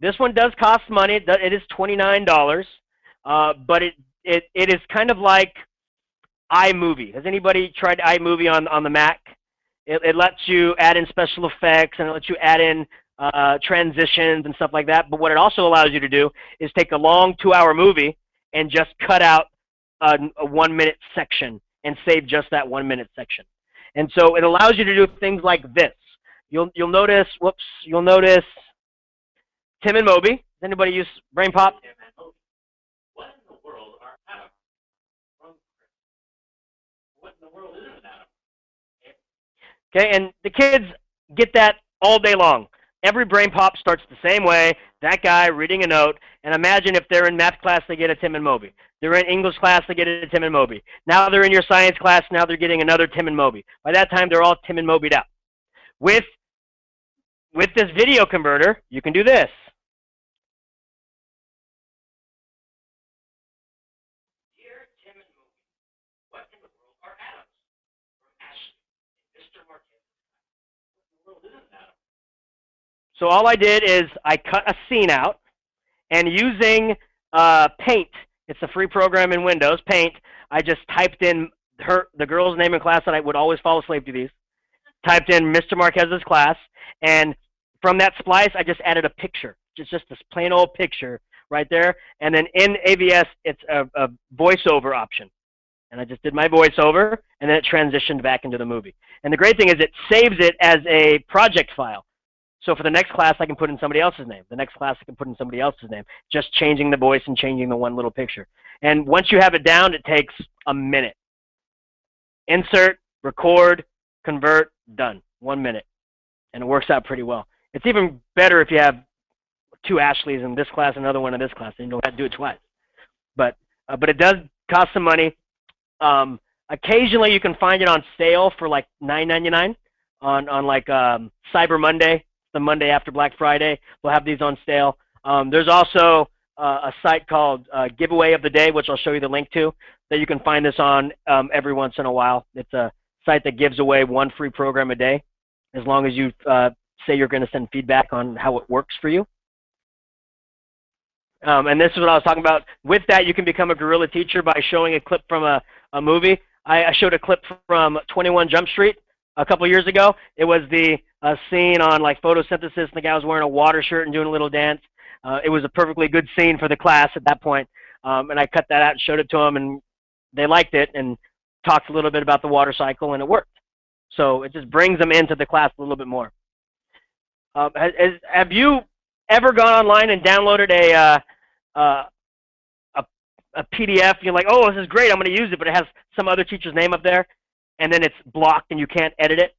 This one does cost money. It is $29, but it is kind of like iMovie. Has anybody tried iMovie on the Mac? It lets you add in special effects, and it lets you add in transitions and stuff like that. But what it also allows you to do is take a long 2-hour movie and just cut out a 1-minute section and save just that 1-minute section. And so it allows you to do things like this. You'll notice, whoops, you'll notice Tim and Moby. Does anybody use BrainPop? What in the world are atoms? What in the world is an atom? Okay, and the kids get that all day long. Every BrainPop starts the same way, that guy reading a note, and imagine if they're in math class, they get a Tim and Moby. They're in English class, they get a Tim and Moby. Now they're in your science class, now they're getting another Tim and Moby. By that time, they're all Tim and Moby'd out. With with this video converter, you can do this. Dear Tim and Movie, what in the world are atoms? From Ashley, Mr. Marquez. What in the world is an atom? So all I did is I cut a scene out, and using Paint, it's a free program in Windows, Paint, I just typed in the girl's name in class that I would always fall asleep to these, typed in Mr. Marquez's class, and from that splice, I just added a picture, just this plain old picture right there, and then in AVS, it's a voiceover option. And I just did my voiceover, and then it transitioned back into the movie. And the great thing is it saves it as a project file. So for the next class, I can put in somebody else's name. The next class, I can put in somebody else's name, just changing the voice and changing the one little picture. And once you have it down, it takes a minute. Insert, record, convert, done. 1 minute. And it works out pretty well. It's even better if you have 2 Ashleys in this class, another one in this class, and you don't have to do it twice. But it does cost some money. Occasionally, you can find it on sale for like $9.99 on like Cyber Monday. The Monday after Black Friday, we'll have these on sale. There's also a site called Giveaway of the Day, which I'll show you the link to, that you can find this on every once in a while. It's a site that gives away 1 free program a day, as long as you say you're going to send feedback on how it works for you. And this is what I was talking about. With that, you can become a guerrilla teacher by showing a clip from a movie. I showed a clip from 21 Jump Street a couple years ago. It was the scene on like photosynthesis, and the guy was wearing a water shirt and doing a little dance. It was a perfectly good scene for the class at that point. And I cut that out and showed it to them, and they liked it and talked a little bit about the water cycle, and it worked. So it just brings them into the class a little bit more. Have you ever gone online and downloaded a PDF? You're like, oh, this is great, I'm going to use it, but it has some other teacher's name up there, and then it's blocked and you can't edit it.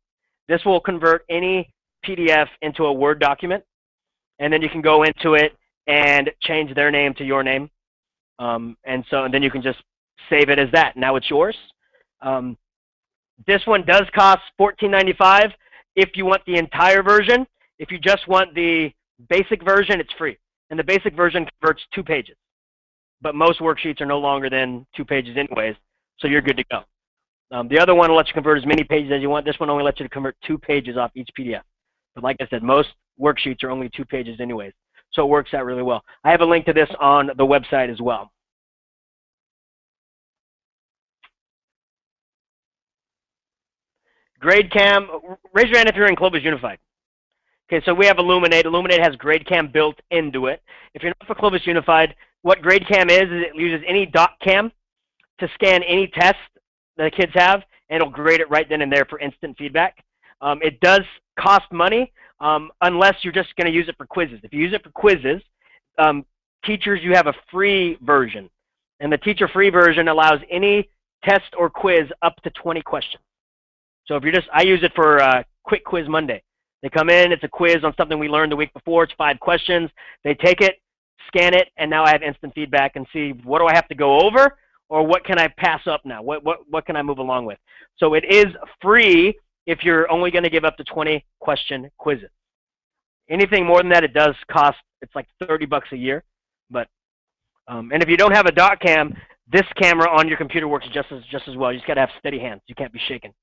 This will convert any PDF into a Word document, and then you can go into it and change their name to your name. And then you can just save it as that. Now it's yours. This one does cost $14.95 if you want the entire version. If you just want the basic version, it's free. And the basic version converts 2 pages. But most worksheets are no longer than 2 pages anyways, so you're good to go. The other one will let you convert as many pages as you want. This one only lets you convert 2 pages off each PDF. But like I said, most worksheets are only 2 pages anyways, so it works out really well. I have a link to this on the website as well. GradeCam, raise your hand if you're in Clovis Unified. Okay, so we have Illuminate. Illuminate has GradeCam built into it. If you're not for Clovis Unified, what GradeCam is it uses any dot cam to scan any test that the kids have, and it'll grade it right then and there for instant feedback. It does cost money unless you're just going to use it for quizzes. If you use it for quizzes, teachers, you have a free version. And the teacher-free version allows any test or quiz up to 20 questions. So if you're I use it for Quick Quiz Monday. They come in, it's a quiz on something we learned the week before, it's 5 questions. They take it, scan it, and now I have instant feedback and see what do I have to go over, or what can I pass up now? What can I move along with? So it is free if you're only going to give up to 20 question quizzes. Anything more than that, it does cost, it's like $30 a year. But and if you don't have a dot cam, this camera on your computer works just as well. You just got to have steady hands. You can't be shaking.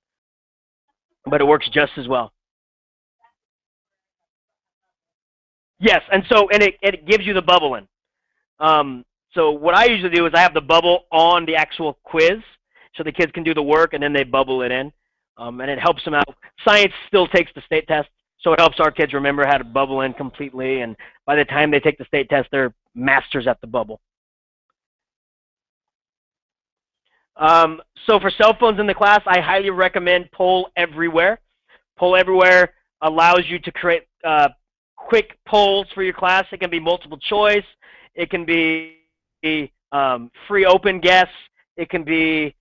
But it works just as well. Yes, and so it gives you the bubble in. So what I usually do is I have the bubble on the actual quiz, so the kids can do the work and then they bubble it in, and it helps them out. Science still takes the state test, so it helps our kids remember how to bubble in completely, and by the time they take the state test, they're masters at the bubble. So for cell phones in the class, I highly recommend Poll Everywhere. Poll Everywhere allows you to create quick polls for your class. It can be multiple choice. It can be free open guess. It can be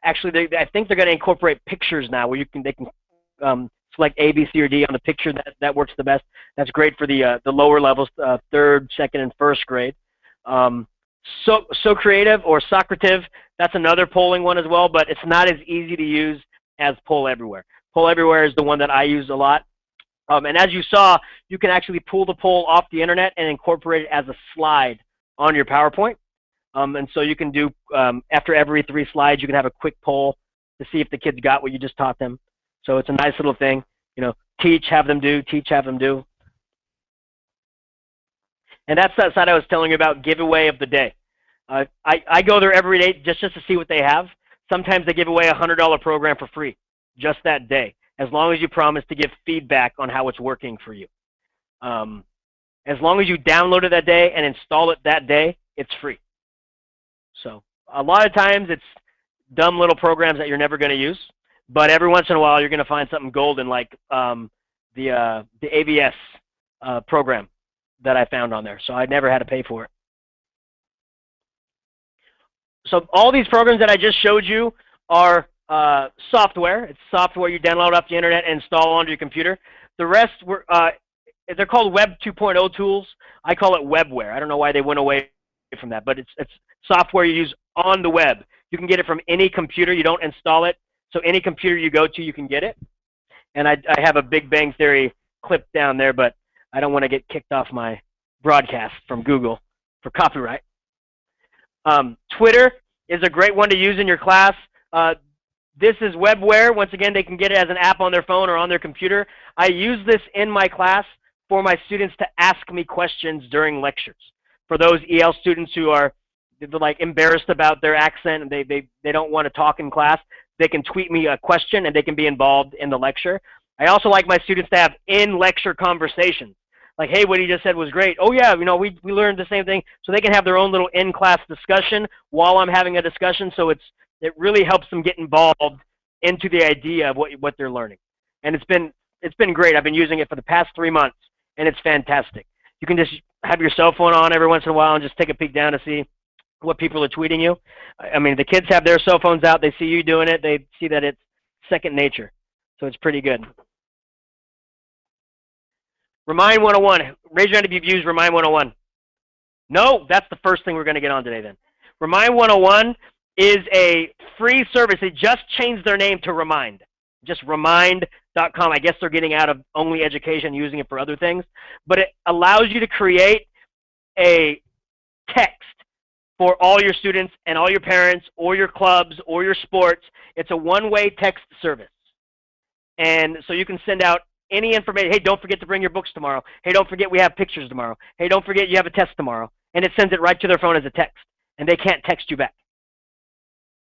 actually I think they're going to incorporate pictures now, where they can select A, B, C, or D on the picture. That works the best. That's great for the lower levels, 3rd, 2nd, and 1st grade. So Creative or Socrative, that's another polling one as well, but it's not as easy to use as Poll Everywhere. Poll Everywhere is the one that I use a lot. And as you saw, you can actually pull the poll off the internet and incorporate it as a slide on your PowerPoint. And so you can do, after every 3 slides, you can have a quick poll to see if the kids got what you just taught them. So it's a nice little thing, you know, teach, have them do, teach, have them do. And that's that side I was telling you about, giveaway of the day. I go there every day just to see what they have. Sometimes they give away a $100 program for free just that day, as long as you promise to give feedback on how it's working for you. As long as you download it that day and install it that day, it's free. So a lot of times it's dumb little programs that you're never going to use, but every once in a while you're going to find something golden, like the AVS program that I found on there. So I never had to pay for it. So all these programs that I just showed you are software. It's software you download off the internet and install onto your computer. The rest were they're called Web 2.0 tools. I call it webware. I don't know why they went away from that, but it's software you use on the web. You can get it from any computer. You don't install it. So any computer you go to, you can get it. And I have a Big Bang Theory clip down there, but I don't want to get kicked off my broadcast from Google for copyright. Twitter is a great one to use in your class. This is webware. Once again, they can get it as an app on their phone or on their computer. I use this in my class for my students to ask me questions during lectures. For those EL students who are like embarrassed about their accent and they don't want to talk in class, they can tweet me a question and they can be involved in the lecture. I also like my students to have in-lecture conversations. Like, hey, what he just said was great. Oh yeah, you know, we learned the same thing. So they can have their own little in-class discussion while I'm having a discussion. So it really helps them get involved into the idea of what they're learning. And it's been great. I've been using it for the past 3 months, and it's fantastic. You can just have your cell phone on every once in a while and just take a peek down to see what people are tweeting you. I mean, the kids have their cell phones out. They see you doing it. They see that it's second nature. So it's pretty good. Remind 101. Raise your hand if you've used Remind 101. No, that's the first thing we're going to get on today then. Remind 101 is a free service. They just changed their name to Remind. Just remind.com. I guess they're getting out of only education, using it for other things. But it allows you to create a text for all your students and all your parents or your clubs or your sports. It's a one-way text service. And so you can send out any information. Hey, don't forget to bring your books tomorrow. Hey, don't forget we have pictures tomorrow. Hey, don't forget you have a test tomorrow. And it sends it right to their phone as a text. And they can't text you back.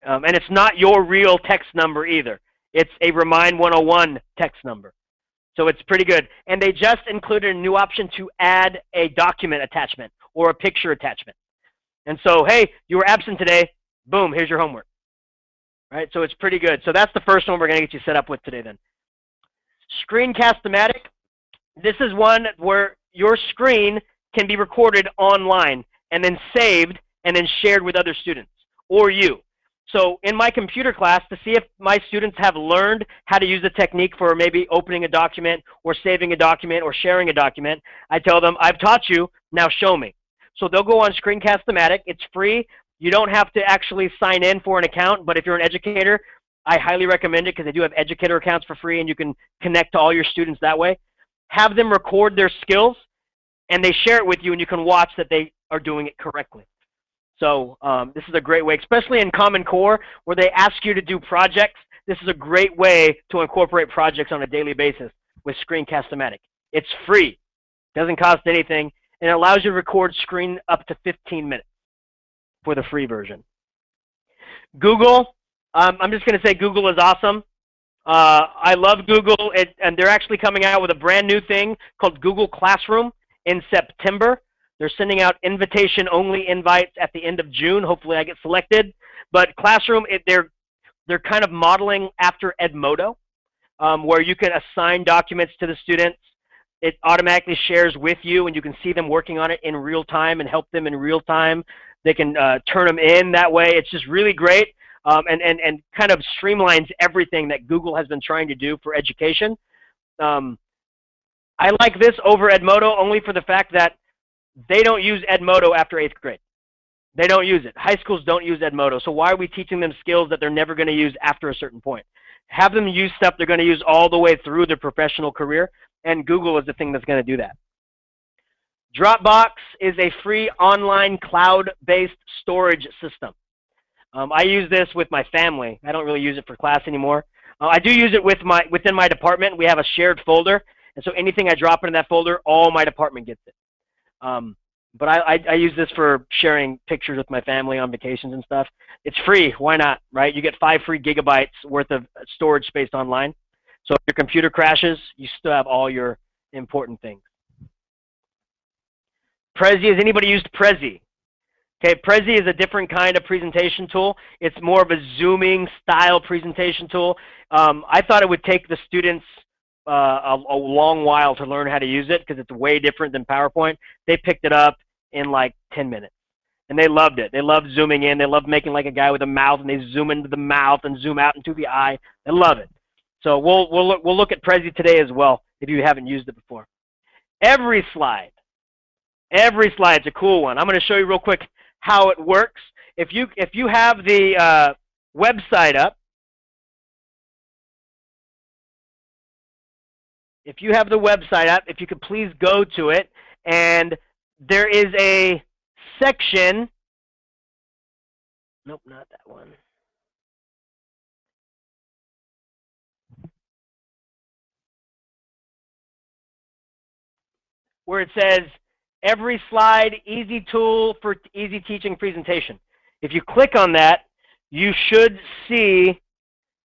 And it's not your real text number either. It's a Remind 101 text number. So it's pretty good. And they just included a new option to add a document attachment or a picture attachment. And so, hey, you were absent today. Boom, here's your homework. Right? So it's pretty good. So that's the first one we're going to get you set up with today then. Screencastomatic. This is one where your screen can be recorded online and then saved and then shared with other students or you. So in my computer class, to see if my students have learned how to use the technique for maybe opening a document or saving a document or sharing a document, I tell them, I've taught you, now show me. So they'll go on Screencastomatic. It's free. You don't have to actually sign in for an account, but if you're an educator, I highly recommend it because they do have educator accounts for free and you can connect to all your students that way. Have them record their skills and they share it with you and you can watch that they are doing it correctly. So this is a great way, especially in Common Core where they ask you to do projects. This is a great way to incorporate projects on a daily basis with Screencastomatic. It's free, doesn't cost anything, and it allows you to record screen up to 15 minutes for the free version. Google, I'm just going to say Google is awesome. I love Google, and they're actually coming out with a brand new thing called Google Classroom in September. They're sending out invitation-only invites at the end of June. Hopefully I get selected. But Classroom, they're kind of modeling after Edmodo, where you can assign documents to the students. It automatically shares with you, and you can see them working on it in real time and help them in real time. They can turn them in that way. It's just really great and kind of streamlines everything that Google has been trying to do for education. I like this over Edmodo only for the fact that they don't use Edmodo after 8th grade. They don't use it. High schools don't use Edmodo. So why are we teaching them skills that they're never going to use after a certain point? Have them use stuff they're going to use all the way through their professional career. and Google is the thing that's going to do that. Dropbox is a free online cloud-based storage system. I use this with my family. I don't really use it for class anymore. I do use it within my department. We have a shared folder, and so anything I drop into that folder, all my department gets it. But I use this for sharing pictures with my family on vacations and stuff. It's free. Why not, right? You get 5 free gigabytes worth of storage space online. So if your computer crashes, you still have all your important things. Prezi, has anybody used Prezi? Okay, Prezi is a different kind of presentation tool. It's more of a zooming style presentation tool. I thought it would take the students a long while to learn how to use it because it's way different than PowerPoint. They picked it up in like 10 minutes, and they loved it. They loved zooming in. They loved making like a guy with a mouth, and they zoom into the mouth and zoom out into the eye. They love it. So we'll look at Prezi today as well if you haven't used it before. Every slide is a cool one. I'm going to show you real quick how it works. If you have the website up, if you could please go to it, and there is a section. Nope, not that one. Where it says, every slide, easy tool for easy teaching presentation. If you click on that, you should see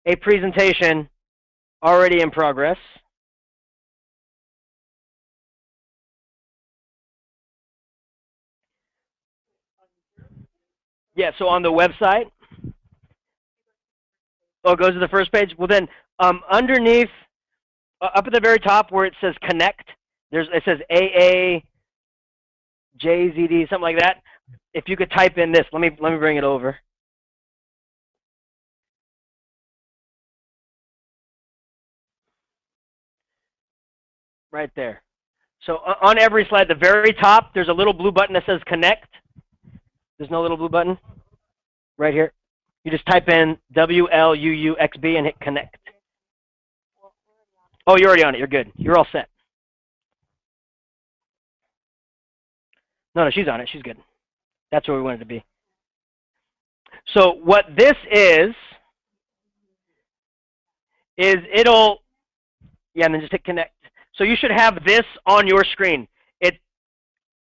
a presentation already in progress. Yeah, so on the website, oh, it goes to the first page. Well then, underneath, up at the very top where it says connect, it says AAJZD, something like that. If you could type in this, let me bring it over. Right there. So on every slide, the very top, there's a little blue button that says connect. There's no little blue button right here. You just type in WLUUXB and hit connect. Oh, you're already on it. You're good. You're all set. No, she's on it. She's good. That's where we wanted to be. So what this is it'll, yeah, and then just hit connect. So you should have this on your screen.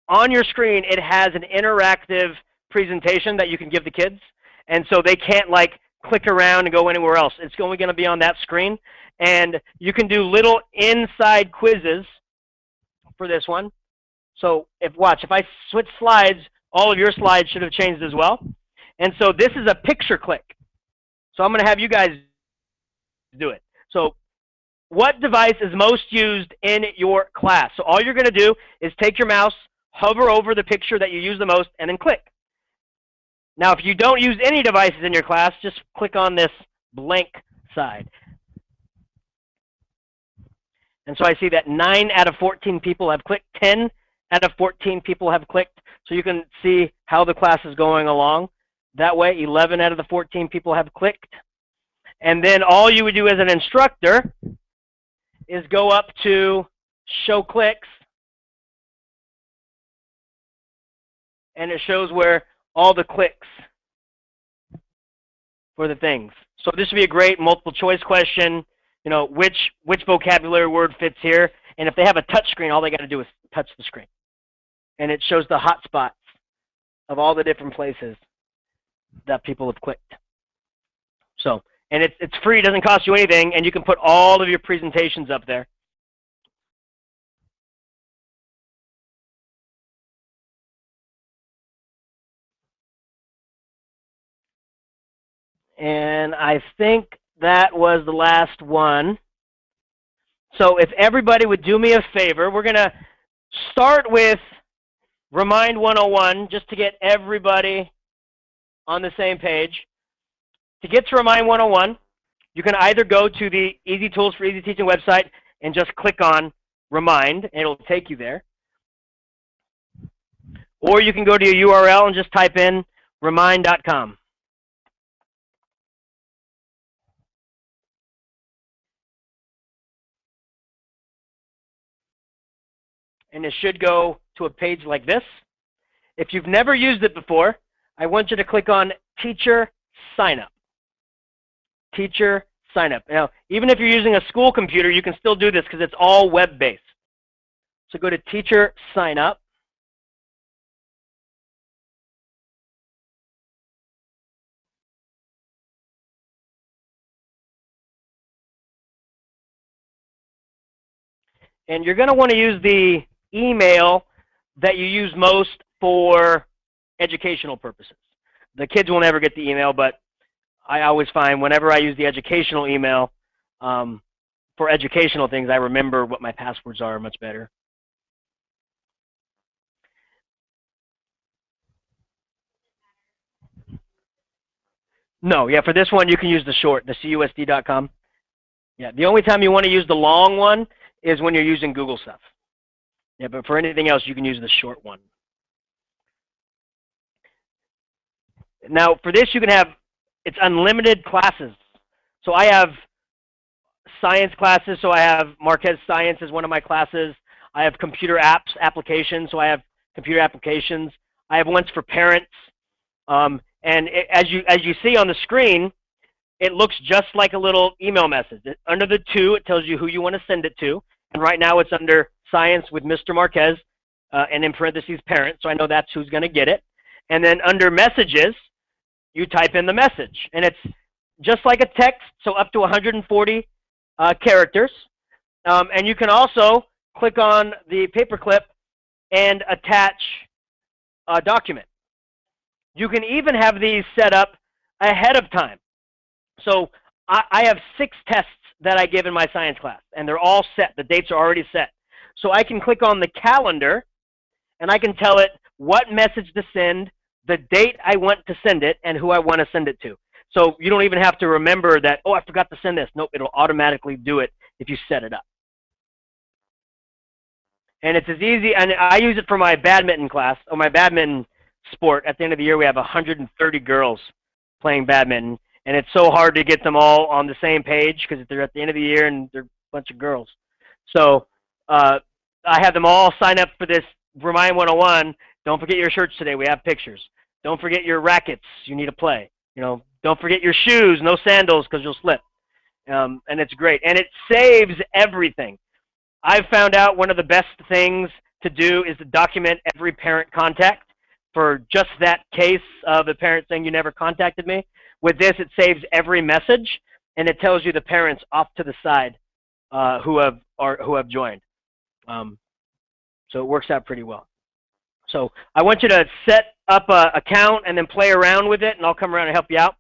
On your screen, it has an interactive presentation that you can give the kids. And so they can't like click around and go anywhere else. It's only going to be on that screen. And you can do little inside quizzes for this one. So if I switch slides, all of your slides should have changed as well. And so this is a picture click. So I'm going to have you guys do it. So what device is most used in your class? So all you're going to do is take your mouse, hover over the picture that you use the most, and then click. Now, if you don't use any devices in your class, just click on this blank side. And so I see that 9 out of 14 people have clicked, 10 out of 14 people have clicked. So you can see how the class is going along. That way, 11 out of the 14 people have clicked. And then all you would do as an instructor is go up to show clicks. And it shows where all the clicks for the things. So this would be a great multiple choice question. You know, which vocabulary word fits here? And if they have a touch screen, all they got to do is touch the screen. And it shows the hot spots of all the different places that people have clicked. So, and it's free, it doesn't cost you anything, and you can put all of your presentations up there. And I think that was the last one. So if everybody would do me a favor, we're going to start with Remind 101 just to get everybody on the same page. To get to Remind 101, you can either go to the Easy Tools for Easy Teaching website and just click on Remind, and it'll take you there. Or you can go to your URL and just type in remind.com. and it should go to a page like this. If you've never used it before, I want you to click on Teacher Sign Up. Teacher Sign Up. Now, even if you're using a school computer, you can still do this because it's all web-based. So go to Teacher Sign Up. And you're going to want to use the email that you use most for educational purposes. The kids will never get the email, but I always find whenever I use the educational email for educational things, I remember what my passwords are much better. No, yeah, for this one you can use the short, the CUSD.com. Yeah, the only time you want to use the long one is when you're using Google stuff. Yeah, but for anything else, you can use the short one. Now, for this, you can have, it's unlimited classes. So I have science classes, so I have Marquez Science as one of my classes. I have computer apps, applications, so I have computer applications. I have ones for parents. As you see on the screen, it looks just like a little email message. Under the to, it tells you who you want to send it to. And right now it's under Science with Mr. Marquez, and in parentheses, parent, so I know that's who's going to get it. And then under Messages, you type in the message. And it's just like a text, so up to 140 characters. And you can also click on the paperclip and attach a document. You can even have these set up ahead of time. So I have 6 tests that I give in my science class, and they're all set. The dates are already set. So I can click on the calendar, and I can tell it what message to send, the date I want to send it, and who I want to send it to. So you don't even have to remember that, oh, I forgot to send this. Nope, it'll automatically do it if you set it up. And it's as easy, and I use it for my badminton class, or my badminton sport. At the end of the year, we have 130 girls playing badminton, and it's so hard to get them all on the same page because they're at the end of the year and they're a bunch of girls. So I have them all sign up for this Remind 101. Don't forget your shirts today. We have pictures. Don't forget your rackets. You need to play. You know, don't forget your shoes. No sandals because you'll slip. And it's great. And it saves everything. I've found out one of the best things to do is to document every parent contact for just that case of the parent saying you never contacted me. With this, it saves every message, and it tells you the parents off to the side who have joined. So it works out pretty well. So I want you to set up an account and then play around with it, and I'll come around and help you out.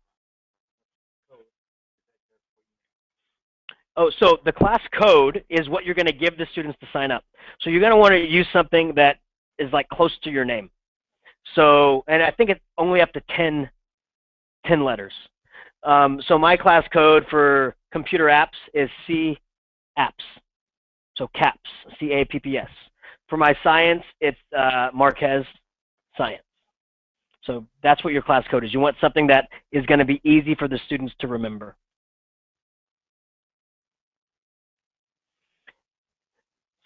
Oh, so the class code is what you're going to give the students to sign up. So you're going to want to use something that is like close to your name. So, and I think it's only up to 10 letters. So my class code for computer apps is C apps. So CAPS, C-A-P-P-S. For my science, it's Marquez Science. So that's what your class code is. You want something that is going to be easy for the students to remember.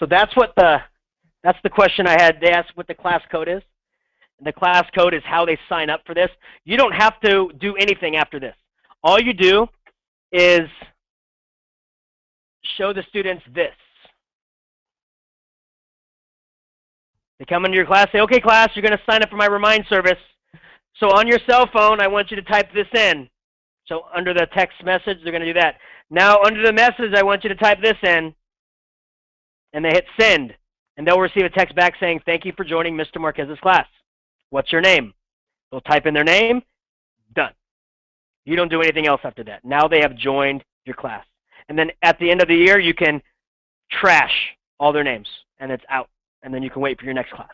So that's the question I had. They asked what the class code is. And the class code is how they sign up for this. You don't have to do anything after this. All you do is show the students this. They come into your class, say, okay, class, you're going to sign up for my Remind service. So on your cell phone, I want you to type this in. So under the text message, they're going to do that. Now under the message, I want you to type this in. And they hit send. And they'll receive a text back saying, thank you for joining Mr. Marquez's class. What's your name? They'll type in their name. Done. You don't do anything else after that. Now they have joined your class. And then at the end of the year, you can trash all their names. And it's out. And then you can wait for your next class.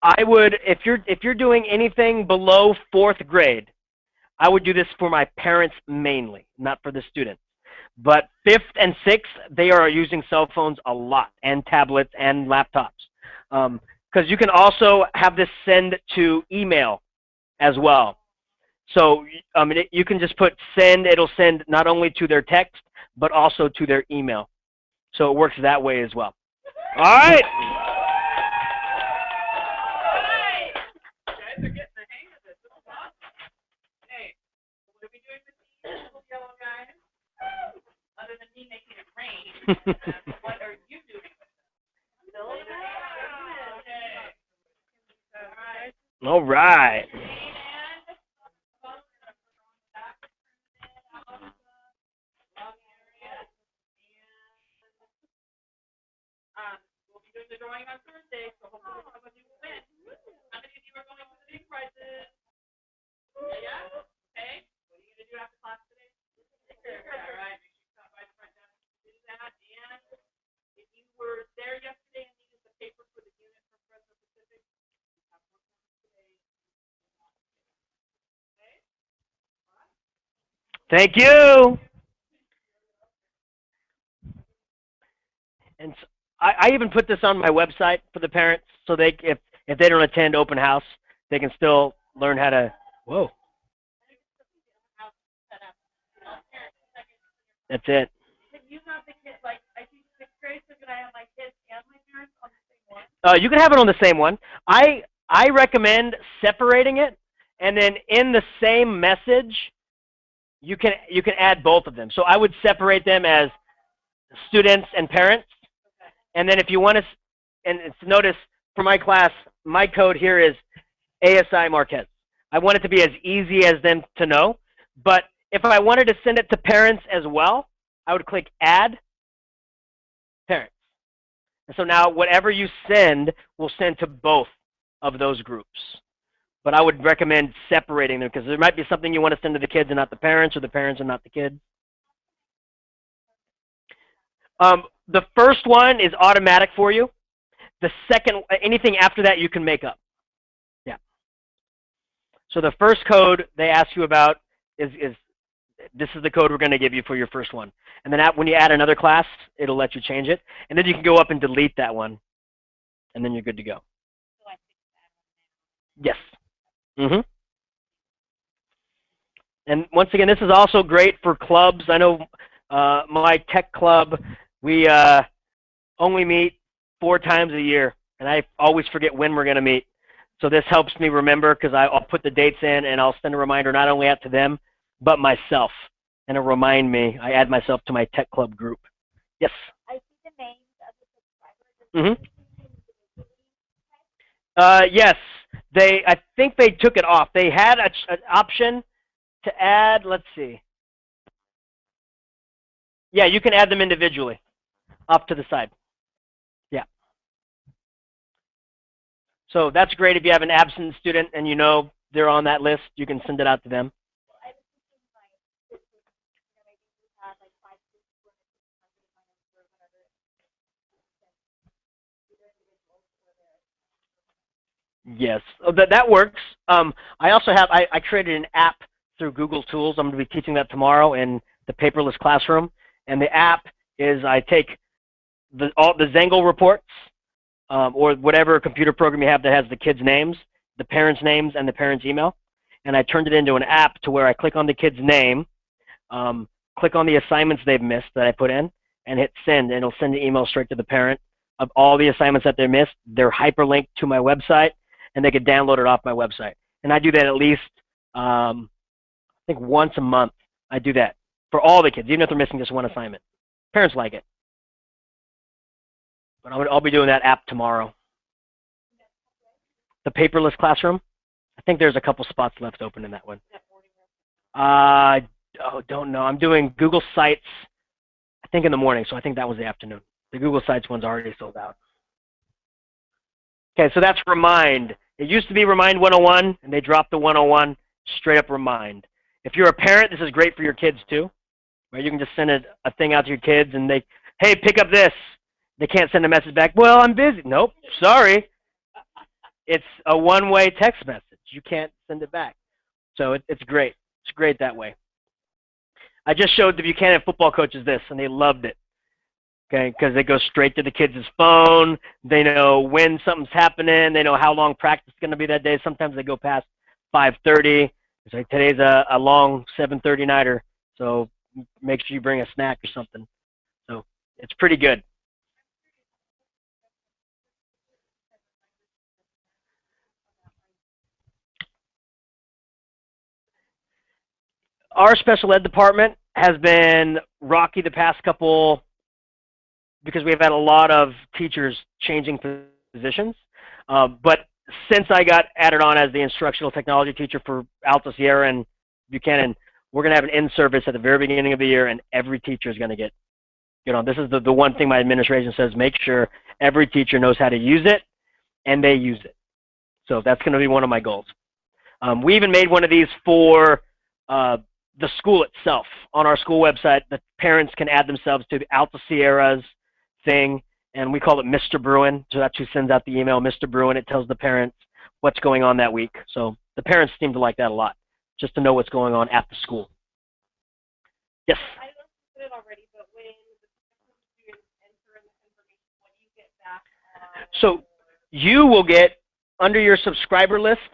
I would, if you're doing anything below 4th grade, I would do this for my parents mainly, not for the students. But 5th and 6th, they are using cell phones a lot, and tablets and laptops. Because you can also have this send to email as well. So you can just put send. It'll send not only to their text, but also to their email. So it works that way as well. All right. Guys are getting the hang of this. This is awesome. Hey, what are we doing with these little yellow guys? Other than me making it rain, what are you doing with them? Filling it out. Okay. All right. We'll be doing the drawing on Thursday, so hopefully some of you will win. How many of you are going to the big prizes? Yeah? Okay. What are you going to do after class today? All right. Make sure you stop by the front desk to do that. And if you were there yesterday and needed the paper for the unit from Fresno Pacific, you have one today. Okay? Thank you. And so I even put this on my website for the parents, so they if they don't attend open house, they can still learn how to. Whoa. That's it. Can you have the kids, like, I teach sixth grade, so can I have my kids and my parents on the same one? You can have it on the same one. I recommend separating it, and then in the same message, you can add both of them. So I would separate them as students and parents. And then if you want to, and notice for my class, my code here is ASI Marquez. I want it to be as easy as them to know. But if I wanted to send it to parents as well, I would click Add Parents. And so now whatever you send will send to both of those groups. But I would recommend separating them because there might be something you want to send to the kids and not the parents, or the parents and not the kids. The first one is automatic for you. The second, anything after that, you can make up. Yeah. So the first code they ask you about is this is the code we're going to give you for your first one. And then when you add another class, it'll let you change it. And then you can go up and delete that one. And then you're good to go. Yes. Mm-hmm. And once again, this is also great for clubs. I know my tech club, we only meet 4 times a year, and I always forget when we're going to meet. So this helps me remember, because I'll put the dates in, and I'll send a reminder not only out to them, but myself. And it'll remind me. I add myself to my tech club group. Yes? I see the names of the subscribers. Mm-hmm. Yes. I think they took it off. They had an option to add, let's see. Yeah, you can add them individually, up to the side. Yeah. So that's great if you have an absent student and you know they're on that list, you can send it out to them. Yes, that works. I also have, I created an app through Google Tools. I'm going to be teaching that tomorrow in the paperless classroom. And the app is, I take all the Zengel reports, or whatever computer program you have that has the kids' names, the parents' names, and the parents' email. And I turned it into an app to where I click on the kid's name, click on the assignments they've missed that I put in, and hit send. And it'll send the email straight to the parent of all the assignments that they missed. They're hyperlinked to my website, and they could download it off my website. And I do that at least, I think once a month. I do that for all the kids, even if they're missing just one assignment. Parents like it. But I'll be doing that app tomorrow. The paperless classroom, I think there's a couple spots left open in that one. Don't know. I'm doing Google Sites, I think in the morning, so I think that was the afternoon. The Google Sites one's already sold out. Okay, so that's Remind. It used to be Remind 101, and they dropped the 101, straight up Remind. If you're a parent, this is great for your kids too. Right? You can just send a thing out to your kids, and they, hey, pick up this. They can't send a message back. Well, I'm busy. Nope, sorry. It's a one-way text message. You can't send it back. So it's great. It's great that way. I just showed the Buchanan football coaches this, and they loved it. Okay, because they go straight to the kids' phone. They know when something's happening. They know how long practice is going to be that day. Sometimes they go past 5:30. It's like today's a long 7:30 nighter, so make sure you bring a snack or something. So it's pretty good. Our special ed department has been rocky the past couple because we've had a lot of teachers changing positions. But since I got added on as the instructional technology teacher for Alta Sierra and Buchanan, we're going to have an in-service at the very beginning of the year, and every teacher is going to get on. This is the one thing my administration says, make sure every teacher knows how to use it, and they use it. So that's going to be one of my goals. We even made one of these for the school itself. On our school website, the parents can add themselves to the Alta Sierra's thing, and we call it Mr. Bruin. So that's who sends out the email, Mr. Bruin. It tells the parents what's going on that week. So the parents seem to like that a lot, just to know what's going on at the school. Yes? I don't know if you said it already, but when the students enter in the information, what do you get back on? So you will get, under your subscriber list,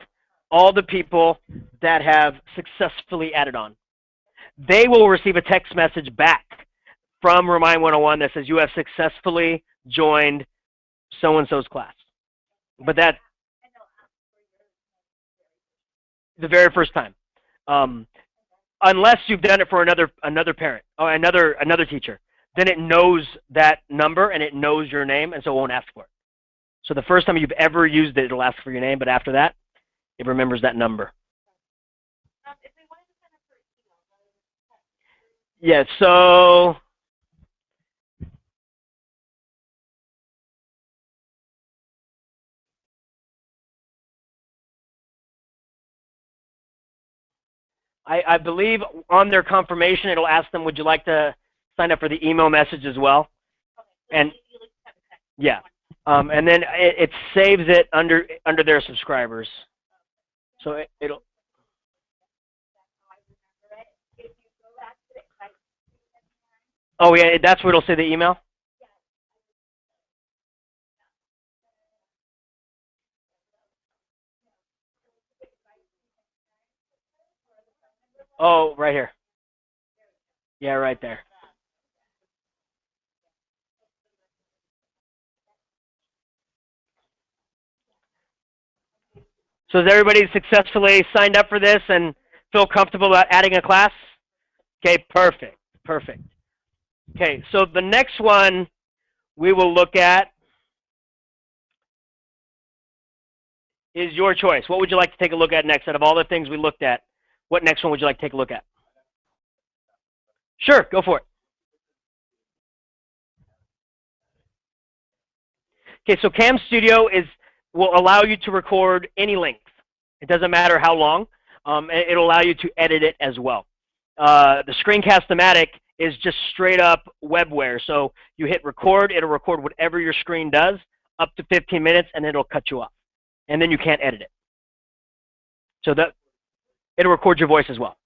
all the people that have successfully added on. They will receive a text message back from Remind 101 that says you have successfully joined so-and-so's class. But that, the very first time. Unless you've done it for another parent or another teacher, then it knows that number and it knows your name, and so it won't ask for it. So the first time you've ever used it, it'll ask for your name, but after that, it remembers that number. If they wanted to sign up for email, Yeah, so I believe on their confirmation, it'll ask them, would you like to sign up for the email message as well? And yeah, and then it saves it under their subscribers. So it'll. Oh yeah, that's where it'll say the email. Oh, right here. Yeah, right there. So has everybody successfully signed up for this and feel comfortable about adding a class? Okay, perfect, perfect. Okay, so the next one we will look at is your choice. What would you like to take a look at next? Out of all the things we looked at, what next one would you like to take a look at? Sure, go for it. Okay, so Cam Studio will allow you to record any length. It doesn't matter how long. It'll allow you to edit it as well. The Screencastomatic is just straight up webware. So you hit record, it'll record whatever your screen does, up to 15 minutes, and it'll cut you off. And then you can't edit it. So it'll record your voice as well.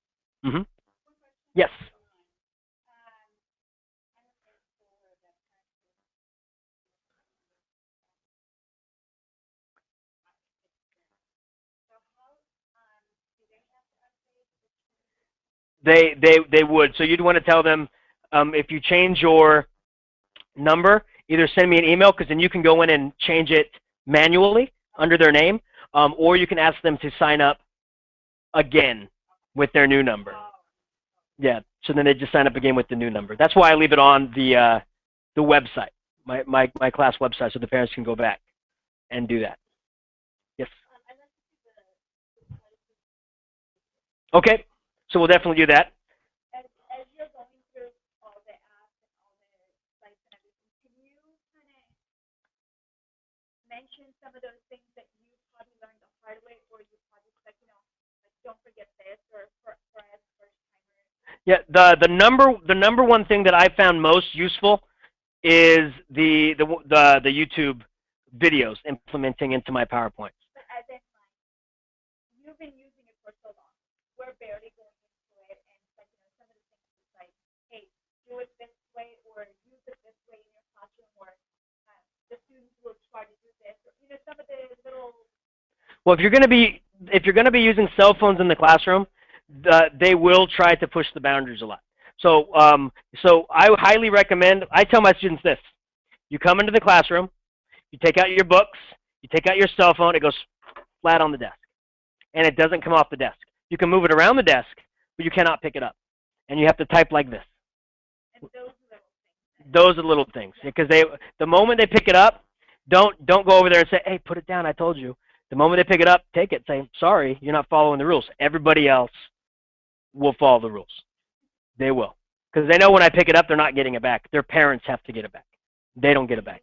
Mm-hmm. Yes. They would. So you'd want to tell them if you change your number, either send me an email, because then you can go in and change it manually under their name, or you can ask them to sign up again with their new number. Yeah. So then they just sign up again with the new number. That's why I leave it on the website, my class website, so the parents can go back and do that. Yes. Okay. So we'll definitely do that. As you're going through all the apps and all the sites and everything, can you kind of mention some of those things that you probably learned the hard way, or you probably like, like don't forget this, or for us first timers? Yeah, the number one thing that I found most useful is the YouTube videos implementing into my PowerPoint. But as in, like, you've been using it for so long, we're barely going into it, and like some of the things is like, hey, do it this way, or use it this way in your classroom, or the students will try to do this, or some of the little. Well, if you're going to be using cell phones in the classroom, they will try to push the boundaries a lot. So, so I highly recommend, I tell my students this: you come into the classroom, you take out your books, you take out your cell phone, it goes flat on the desk, and it doesn't come off the desk. You can move it around the desk, but you cannot pick it up, and you have to type like this. And Those are the little things, because the moment they pick it up, don't go over there and say, hey, put it down, I told you. The moment they pick it up, take it, say, sorry, you're not following the rules. Everybody else will follow the rules. They will. Because they know when I pick it up, they're not getting it back. Their parents have to get it back. They don't get it back.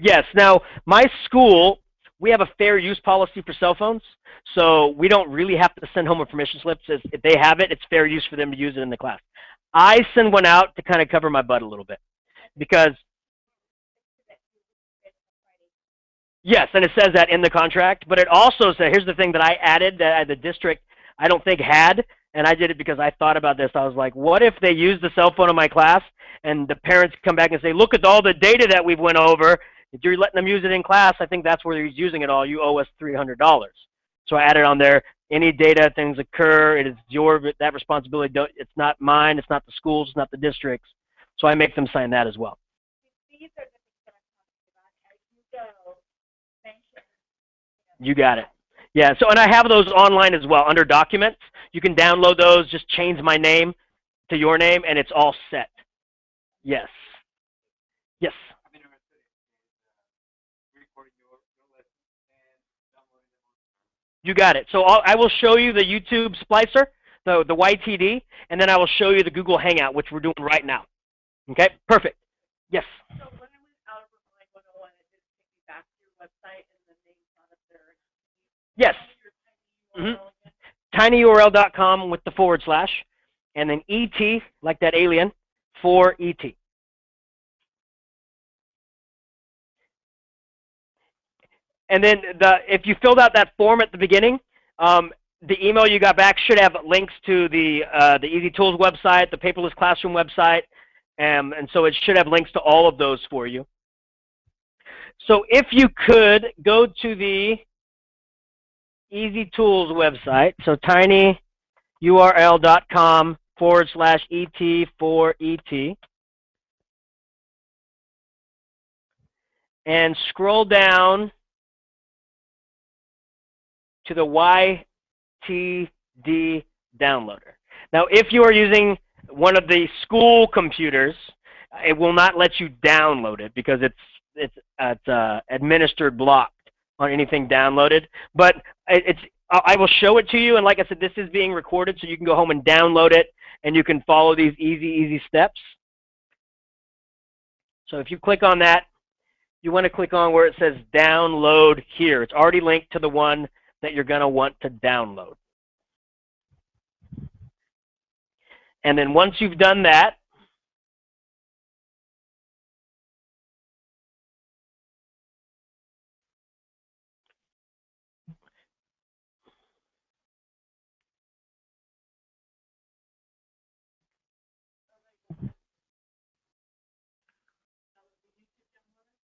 Yes. Now, my school, we have a fair use policy for cell phones, so we don't really have to send home a permission slip. Says if they have it, it's fair use for them to use it in the class. I send one out to kind of cover my butt a little bit, because yes, and it says that in the contract, but it also says, here's the thing that I added that the district I don't think had, and I did it because I thought about this. I was like, what if they use the cell phone in my class and the parents come back and say, look at all the data that we've went over. If you're letting them use it in class, I think that's where he's using it all. You owe us $300. So I added on there, any data, things occur, it is that responsibility. It's not mine, it's not the schools, it's not the districts. So I make them sign that as well. these are the things that I'm talking about. As you go, mention. You got it. Yeah, so, and I have those online as well under documents. You can download those, just change my name to your name, and it's all set. Yes. Yes. You got it. So I will show you the YouTube splicer, the YTD, and then I will show you the Google Hangout, which we're doing right now. Okay? Perfect. Yes. So when I went out of like 101, it did take me back to your website and the name's not up there. Yes. tinyurl.com with the / and then ET, like that alien, for ET. And then if you filled out that form at the beginning, the email you got back should have links to the Easy Tools website, the Paperless Classroom website, and so it should have links to all of those for you. So if you could go to the Easy Tools website, so tinyurl.com / ET for ET, and scroll down to the YTD downloader. Now, if you are using one of the school computers, it will not let you download it because it's administered blocked on anything downloaded. But I will show it to you, and like I said, this is being recorded, so you can go home and download it, and you can follow these easy steps. So if you click on that, you want to click on where it says download here. It's already linked to the one that you're going to want to download. And then once you've done that,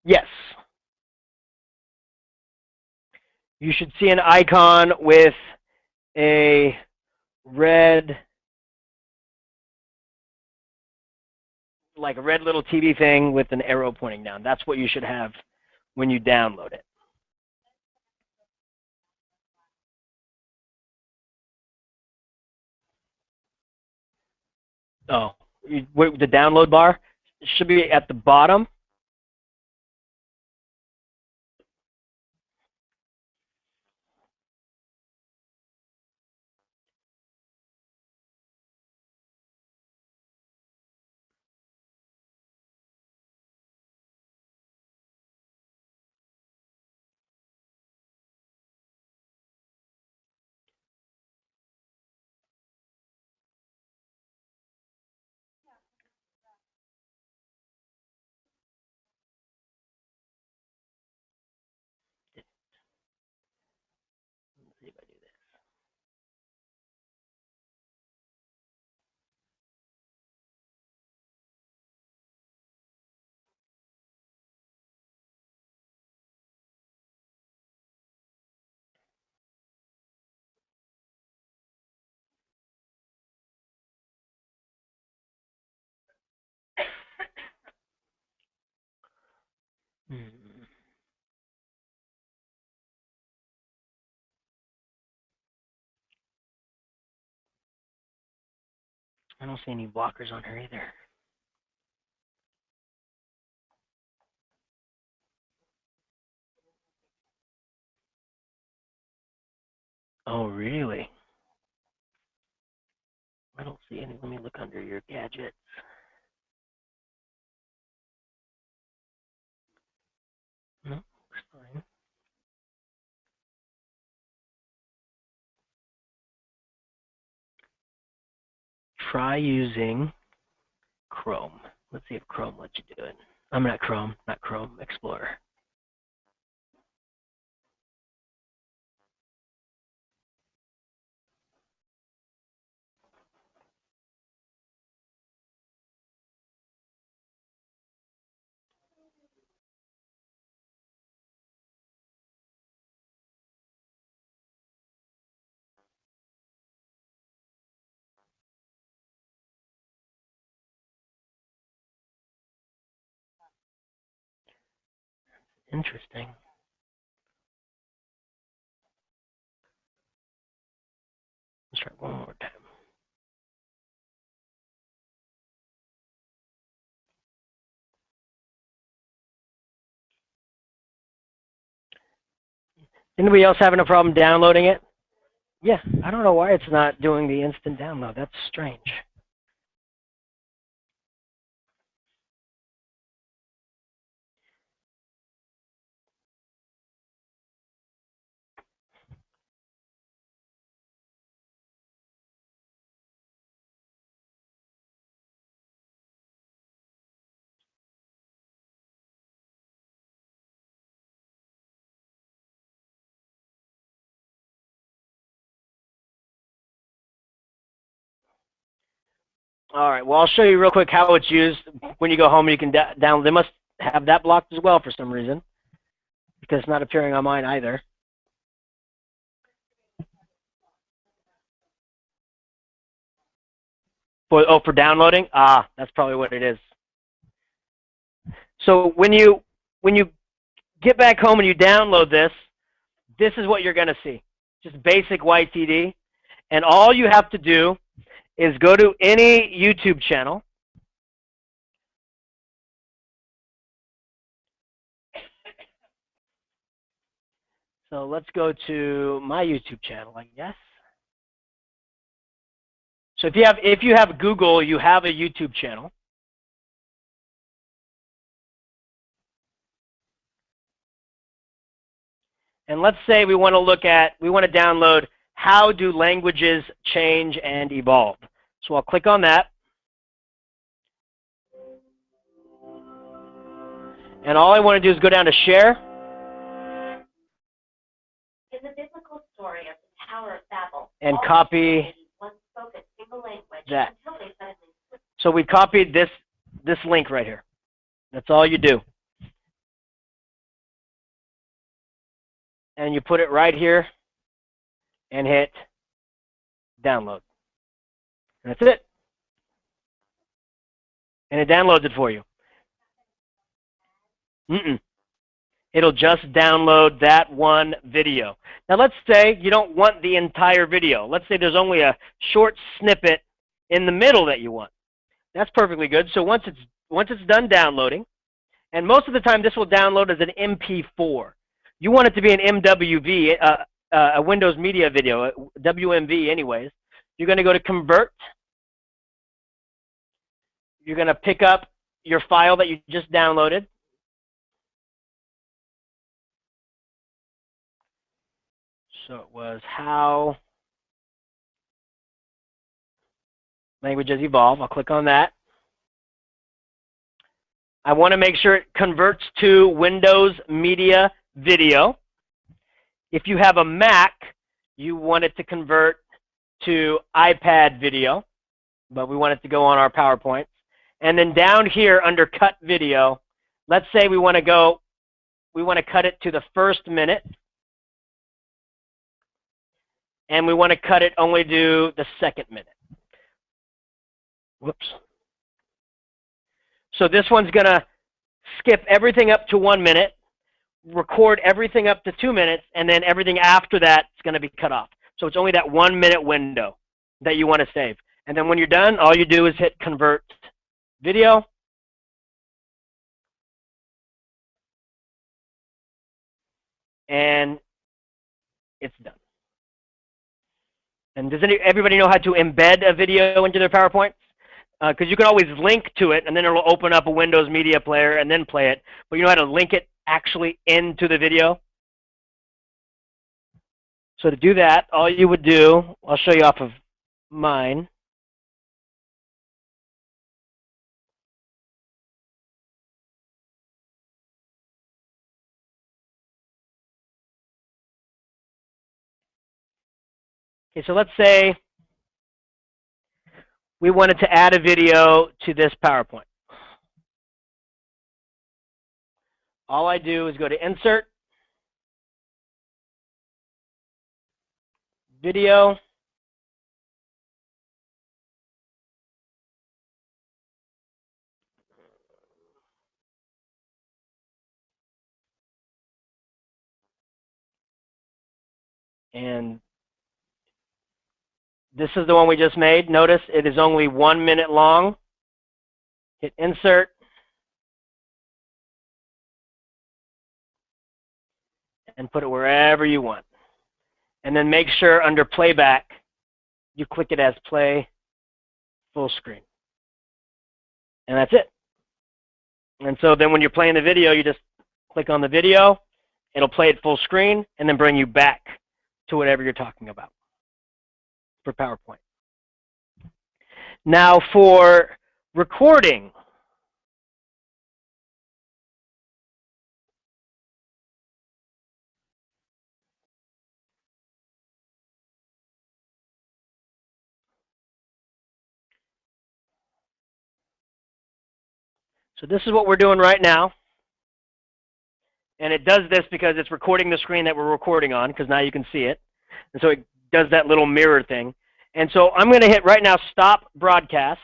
yes, you should see an icon with a red, like a red little TV thing with an arrow pointing down. That's what you should have when you download it. Oh, the download bar should be at the bottom. I don't see any blockers on her either. Oh, really? I don't see any. Let me look under your gadgets. No, it's fine. Try using Chrome. Let's see if Chrome lets you do it. I'm not Chrome, Explorer. Interesting. Let's try one more time. Anybody else having a problem downloading it? Yeah, I don't know why it's not doing the instant download. That's strange. All right, well, I'll show you real quick how it's used. When you go home, you can download. They must have that blocked as well for some reason, because it's not appearing on mine either. For downloading? Ah, that's probably what it is. So when you get back home and you download this, this is what you're going to see. Just basic YTD. And all you have to do is go to any YouTube channel. So let's go to my YouTube channel, I guess. So if you have Google, you have a YouTube channel. And let's say we want to download how do languages change and evolve. So I'll click on that. And all I want to do is go down to share. In the biblical story of the Tower of Babel, and copy that. So we copied this link right here. That's all you do. And you put it right here and hit download. And that's it. And it downloads it for you. It'll just download that one video. Now let's say you don't want the entire video. Let's say there's only a short snippet in the middle that you want. That's perfectly good. So once it's done downloading, and most of the time this will download as an MP4. You want it to be an MWV, a Windows Media Video, WMV anyways. You're going to go to Convert. You're going to pick up your file that you just downloaded. So it was how languages evolve. I'll click on that. I want to make sure it converts to Windows Media Video. If you have a Mac, you want it to convert to iPad Video, but we want it to go on our PowerPoint. And then down here under Cut Video, let's say we want to cut it to the first minute. And we want to cut it only to the second minute. Whoops. So this one's going to skip everything up to 1 minute, record everything up to 2 minutes, and then everything after that is going to be cut off. So it's only that 1 minute window that you want to save. And then when you're done, all you do is hit convert video. And it's done. And does everybody know how to embed a video into their PowerPoint? Because you can always link to it, and then it'll open up a Windows Media Player and then play it. But you know how to link it actually into the video? So to do that, all you would do, I'll show you off of mine. Okay, so let's say we wanted to add a video to this PowerPoint. All I do is go to Insert, Video, and this is the one we just made. Notice it is only 1 minute long. Hit Insert. And put it wherever you want. And then make sure under Playback, you click it as Play Full Screen. And that's it. And so then when you're playing the video, you just click on the video. It'll play it full screen and then bring you back to whatever you're talking about for PowerPoint. Now for recording, so this is what we're doing right now. And it does this because it's recording the screen that we're recording on, because now you can see it. And so it does that little mirror thing. And so I'm going to hit right now Stop Broadcast.